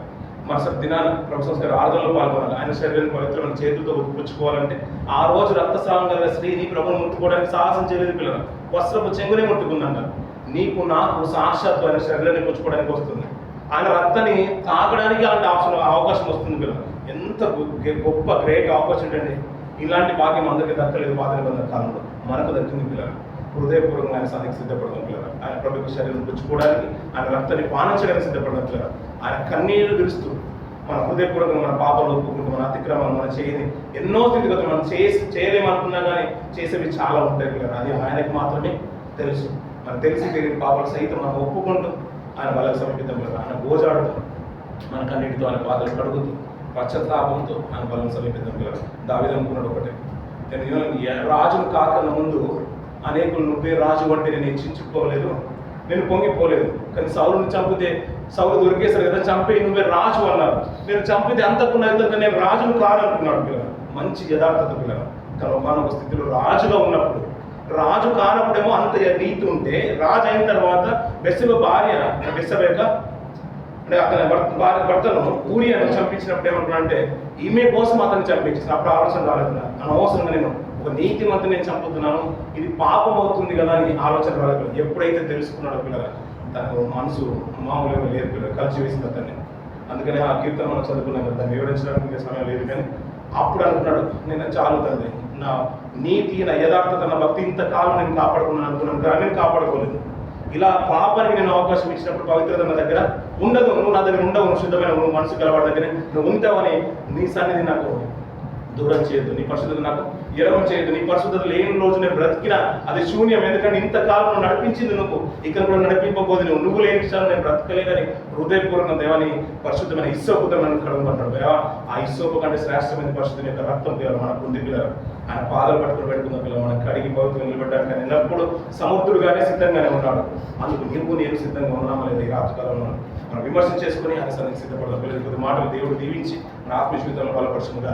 మరుసటి దినాన ప్రభు సంస్కార ఆరాధనలో పాల్గొనాలి. ఆయన శరీరాన్ని పవిత్రమైన చేతులతో పుచ్చుకోవాలంటే ఆ రోజు రక్తస్రావం కలిగిన స్త్రీని ప్రభుని ముట్టుకోవడానికి సాహసం చేయలేదు పిల్లలు. వస్త్రపు చెంగునే ముట్టుకుందంట. నీకు నాకు సాక్షాత్తు ఆయన శరీరాన్ని పుచ్చుకోవడానికి వస్తుంది. ఆయన రక్తాన్ని తాగడానికి అలాంటి అవకాశం వస్తుంది పిల్లలు. ఎంత గొప్ప గ్రేట్ ఆపర్చునిటీ అండి. ఇలాంటి భాగ్యం అందరికీ దక్కలేదు పాత నిబంధన కాలంలో, మనకు దక్కింది పిల్లలు. హృదయపూర్వకంగా ఆయన సన్నిధికి సిద్ధపడదాం పిల్లలు. ఆయన ప్రభుత్వ శరీరం పుచ్చుకోవడానికి, ఆయన రక్తాన్ని పానించడానికి సిద్ధపడదాం పిల్లలు. ఆయన కన్నీళ్లు విరుస్తూ మన హృదయపూర్వకంగా మన పాపలు ఒప్పుకుంటూ మన అతిక్రమాలు మన చేయని ఎన్నో స్థితిగతులు మనం చేయలేమనుకున్నా కానీ చేసేవి చాలా ఉంటాయి పిల్లలు. అది ఆయనకు మాత్రమే తెలుసు. మనకు తెలిసి తెలియని పాపలు సైతం మనం ఒప్పుకుంటూ ఆయన వాళ్ళకి సమర్పిద్దాం పిల్లలు. ఆయన గోజాడుతూ మన కన్నీటితో ఆయన పాదలు కడుగుతూ పశ్చాత్తాపంతో ఆయన బలం సమీపిద్దాం పిల్లలు. దావీదు అనుకున్నాడు ఒకటే, నేను రాజును కాకన్న ముందు అనేకులు నువ్వే రాజు అంటే నేను హెచ్చించుకోలేదు, నేను పొంగిపోలేదు. కానీ సౌలుని చంపితే సౌలు దొరికేశారు కదా, చంపి నువ్వే రాజు అన్నారు. నేను చంపితే అంతకున్నా నేను రాజును కాదనుకున్నాడు పిల్లలు. మంచి యథార్థత పిల్లలు. కానీ ఒకనొక స్థితిలో రాజుగా ఉన్నప్పుడు, రాజు కానప్పుడేమో అంత నీతి ఉంటే, రాజు అయిన తర్వాత బెత్షెబ భార్య బెత్షెబ అంటే అతని భర్తను ఊరియాను చంపించినప్పుడు ఏమంటున్నా అంటే ఈమె కోసం అతన్ని చంపించిన అప్పుడు ఆలోచన రాలేదు. అనవసరంగా నేను ఒక నీతిమంతుని నేను చంపుతున్నాను, ఇది పాపం అవుతుంది కదా అని ఆలోచన రాలేదు. ఎప్పుడైతే తెలుసుకున్నాడో పిల్లలు తనకు మనసు మామూలుగా లేదు పిల్లలు, కలిసి వేసింది అతన్ని. అందుకని ఆ కీర్తన మనం చదువుకున్నాం కదా, దాన్ని వివరించడానికి ఇంకా సమయం లేదు. కానీ అప్పుడు అనుకున్నాడు, నేను చాలు తండ్రి, నా నీతి నా యథార్థత నా భక్తి ఇంతకాలం నేను కాపాడుకున్నాను అనుకున్నాను, కానీ నేను కాపాడుకోలేదు. ఇలా పాపానికి నేను అవకాశం ఇచ్చినప్పుడు పవిత్రత నా దగ్గర ఉండదు, నువ్వు నా దగ్గర ఉండవు, నువ్వు శుద్ధమైన నువ్వు మనసు గలవాడి దగ్గర నువ్వు ఉంటావని నీ సన్నిధి నాకు దూరం చేయొద్దు, నీ పరిశుద్ధత నాకు ఎడవం చేయొద్దు. నీ పరిశుద్ధత లేని రోజు నేను బ్రతికినా అది శూన్యం. ఎందుకంటే ఇంతకాలం నువ్వు నడిపించింది నువ్వు, ఇక్కడ కూడా నడిపింపబోదు నువ్వు లేని విషయాలు నేను బ్రతకలేదని హృదయపూర్వక దేవాన్ని పరిశుద్ధమైన ఇస్సోపుతో నన్ను కడుగుమంటాడు. దేవా ఆ ఇస్సోపు కంటే శ్రేష్టమైన పరిశుద్ధం యొక్క రక్తం పిల్లలు మనకు ఉంది పిల్లలు. ఆయన పాదాలు పట్టుకుని పెట్టుకున్న పిల్లలు మనం కడిగి పవిత్రంగా నిలబెట్టడానికి ఆయన ఎల్లప్పుడూ సముద్రుడుగానే సిద్ధంగానే ఉన్నాడు. అందుకు నీవు నేను సిద్ధంగా ఉన్నామా లేదా ఈ రాత్రికాలంలో మనం విమర్శన చేసుకుని ఆయన సన్నిధికి సిద్ధపడదాం పిల్లలు. కొద్ది మాటలు దేవుడు దీవించి మన ఆత్మ జీవితంలో బలపరచుగా.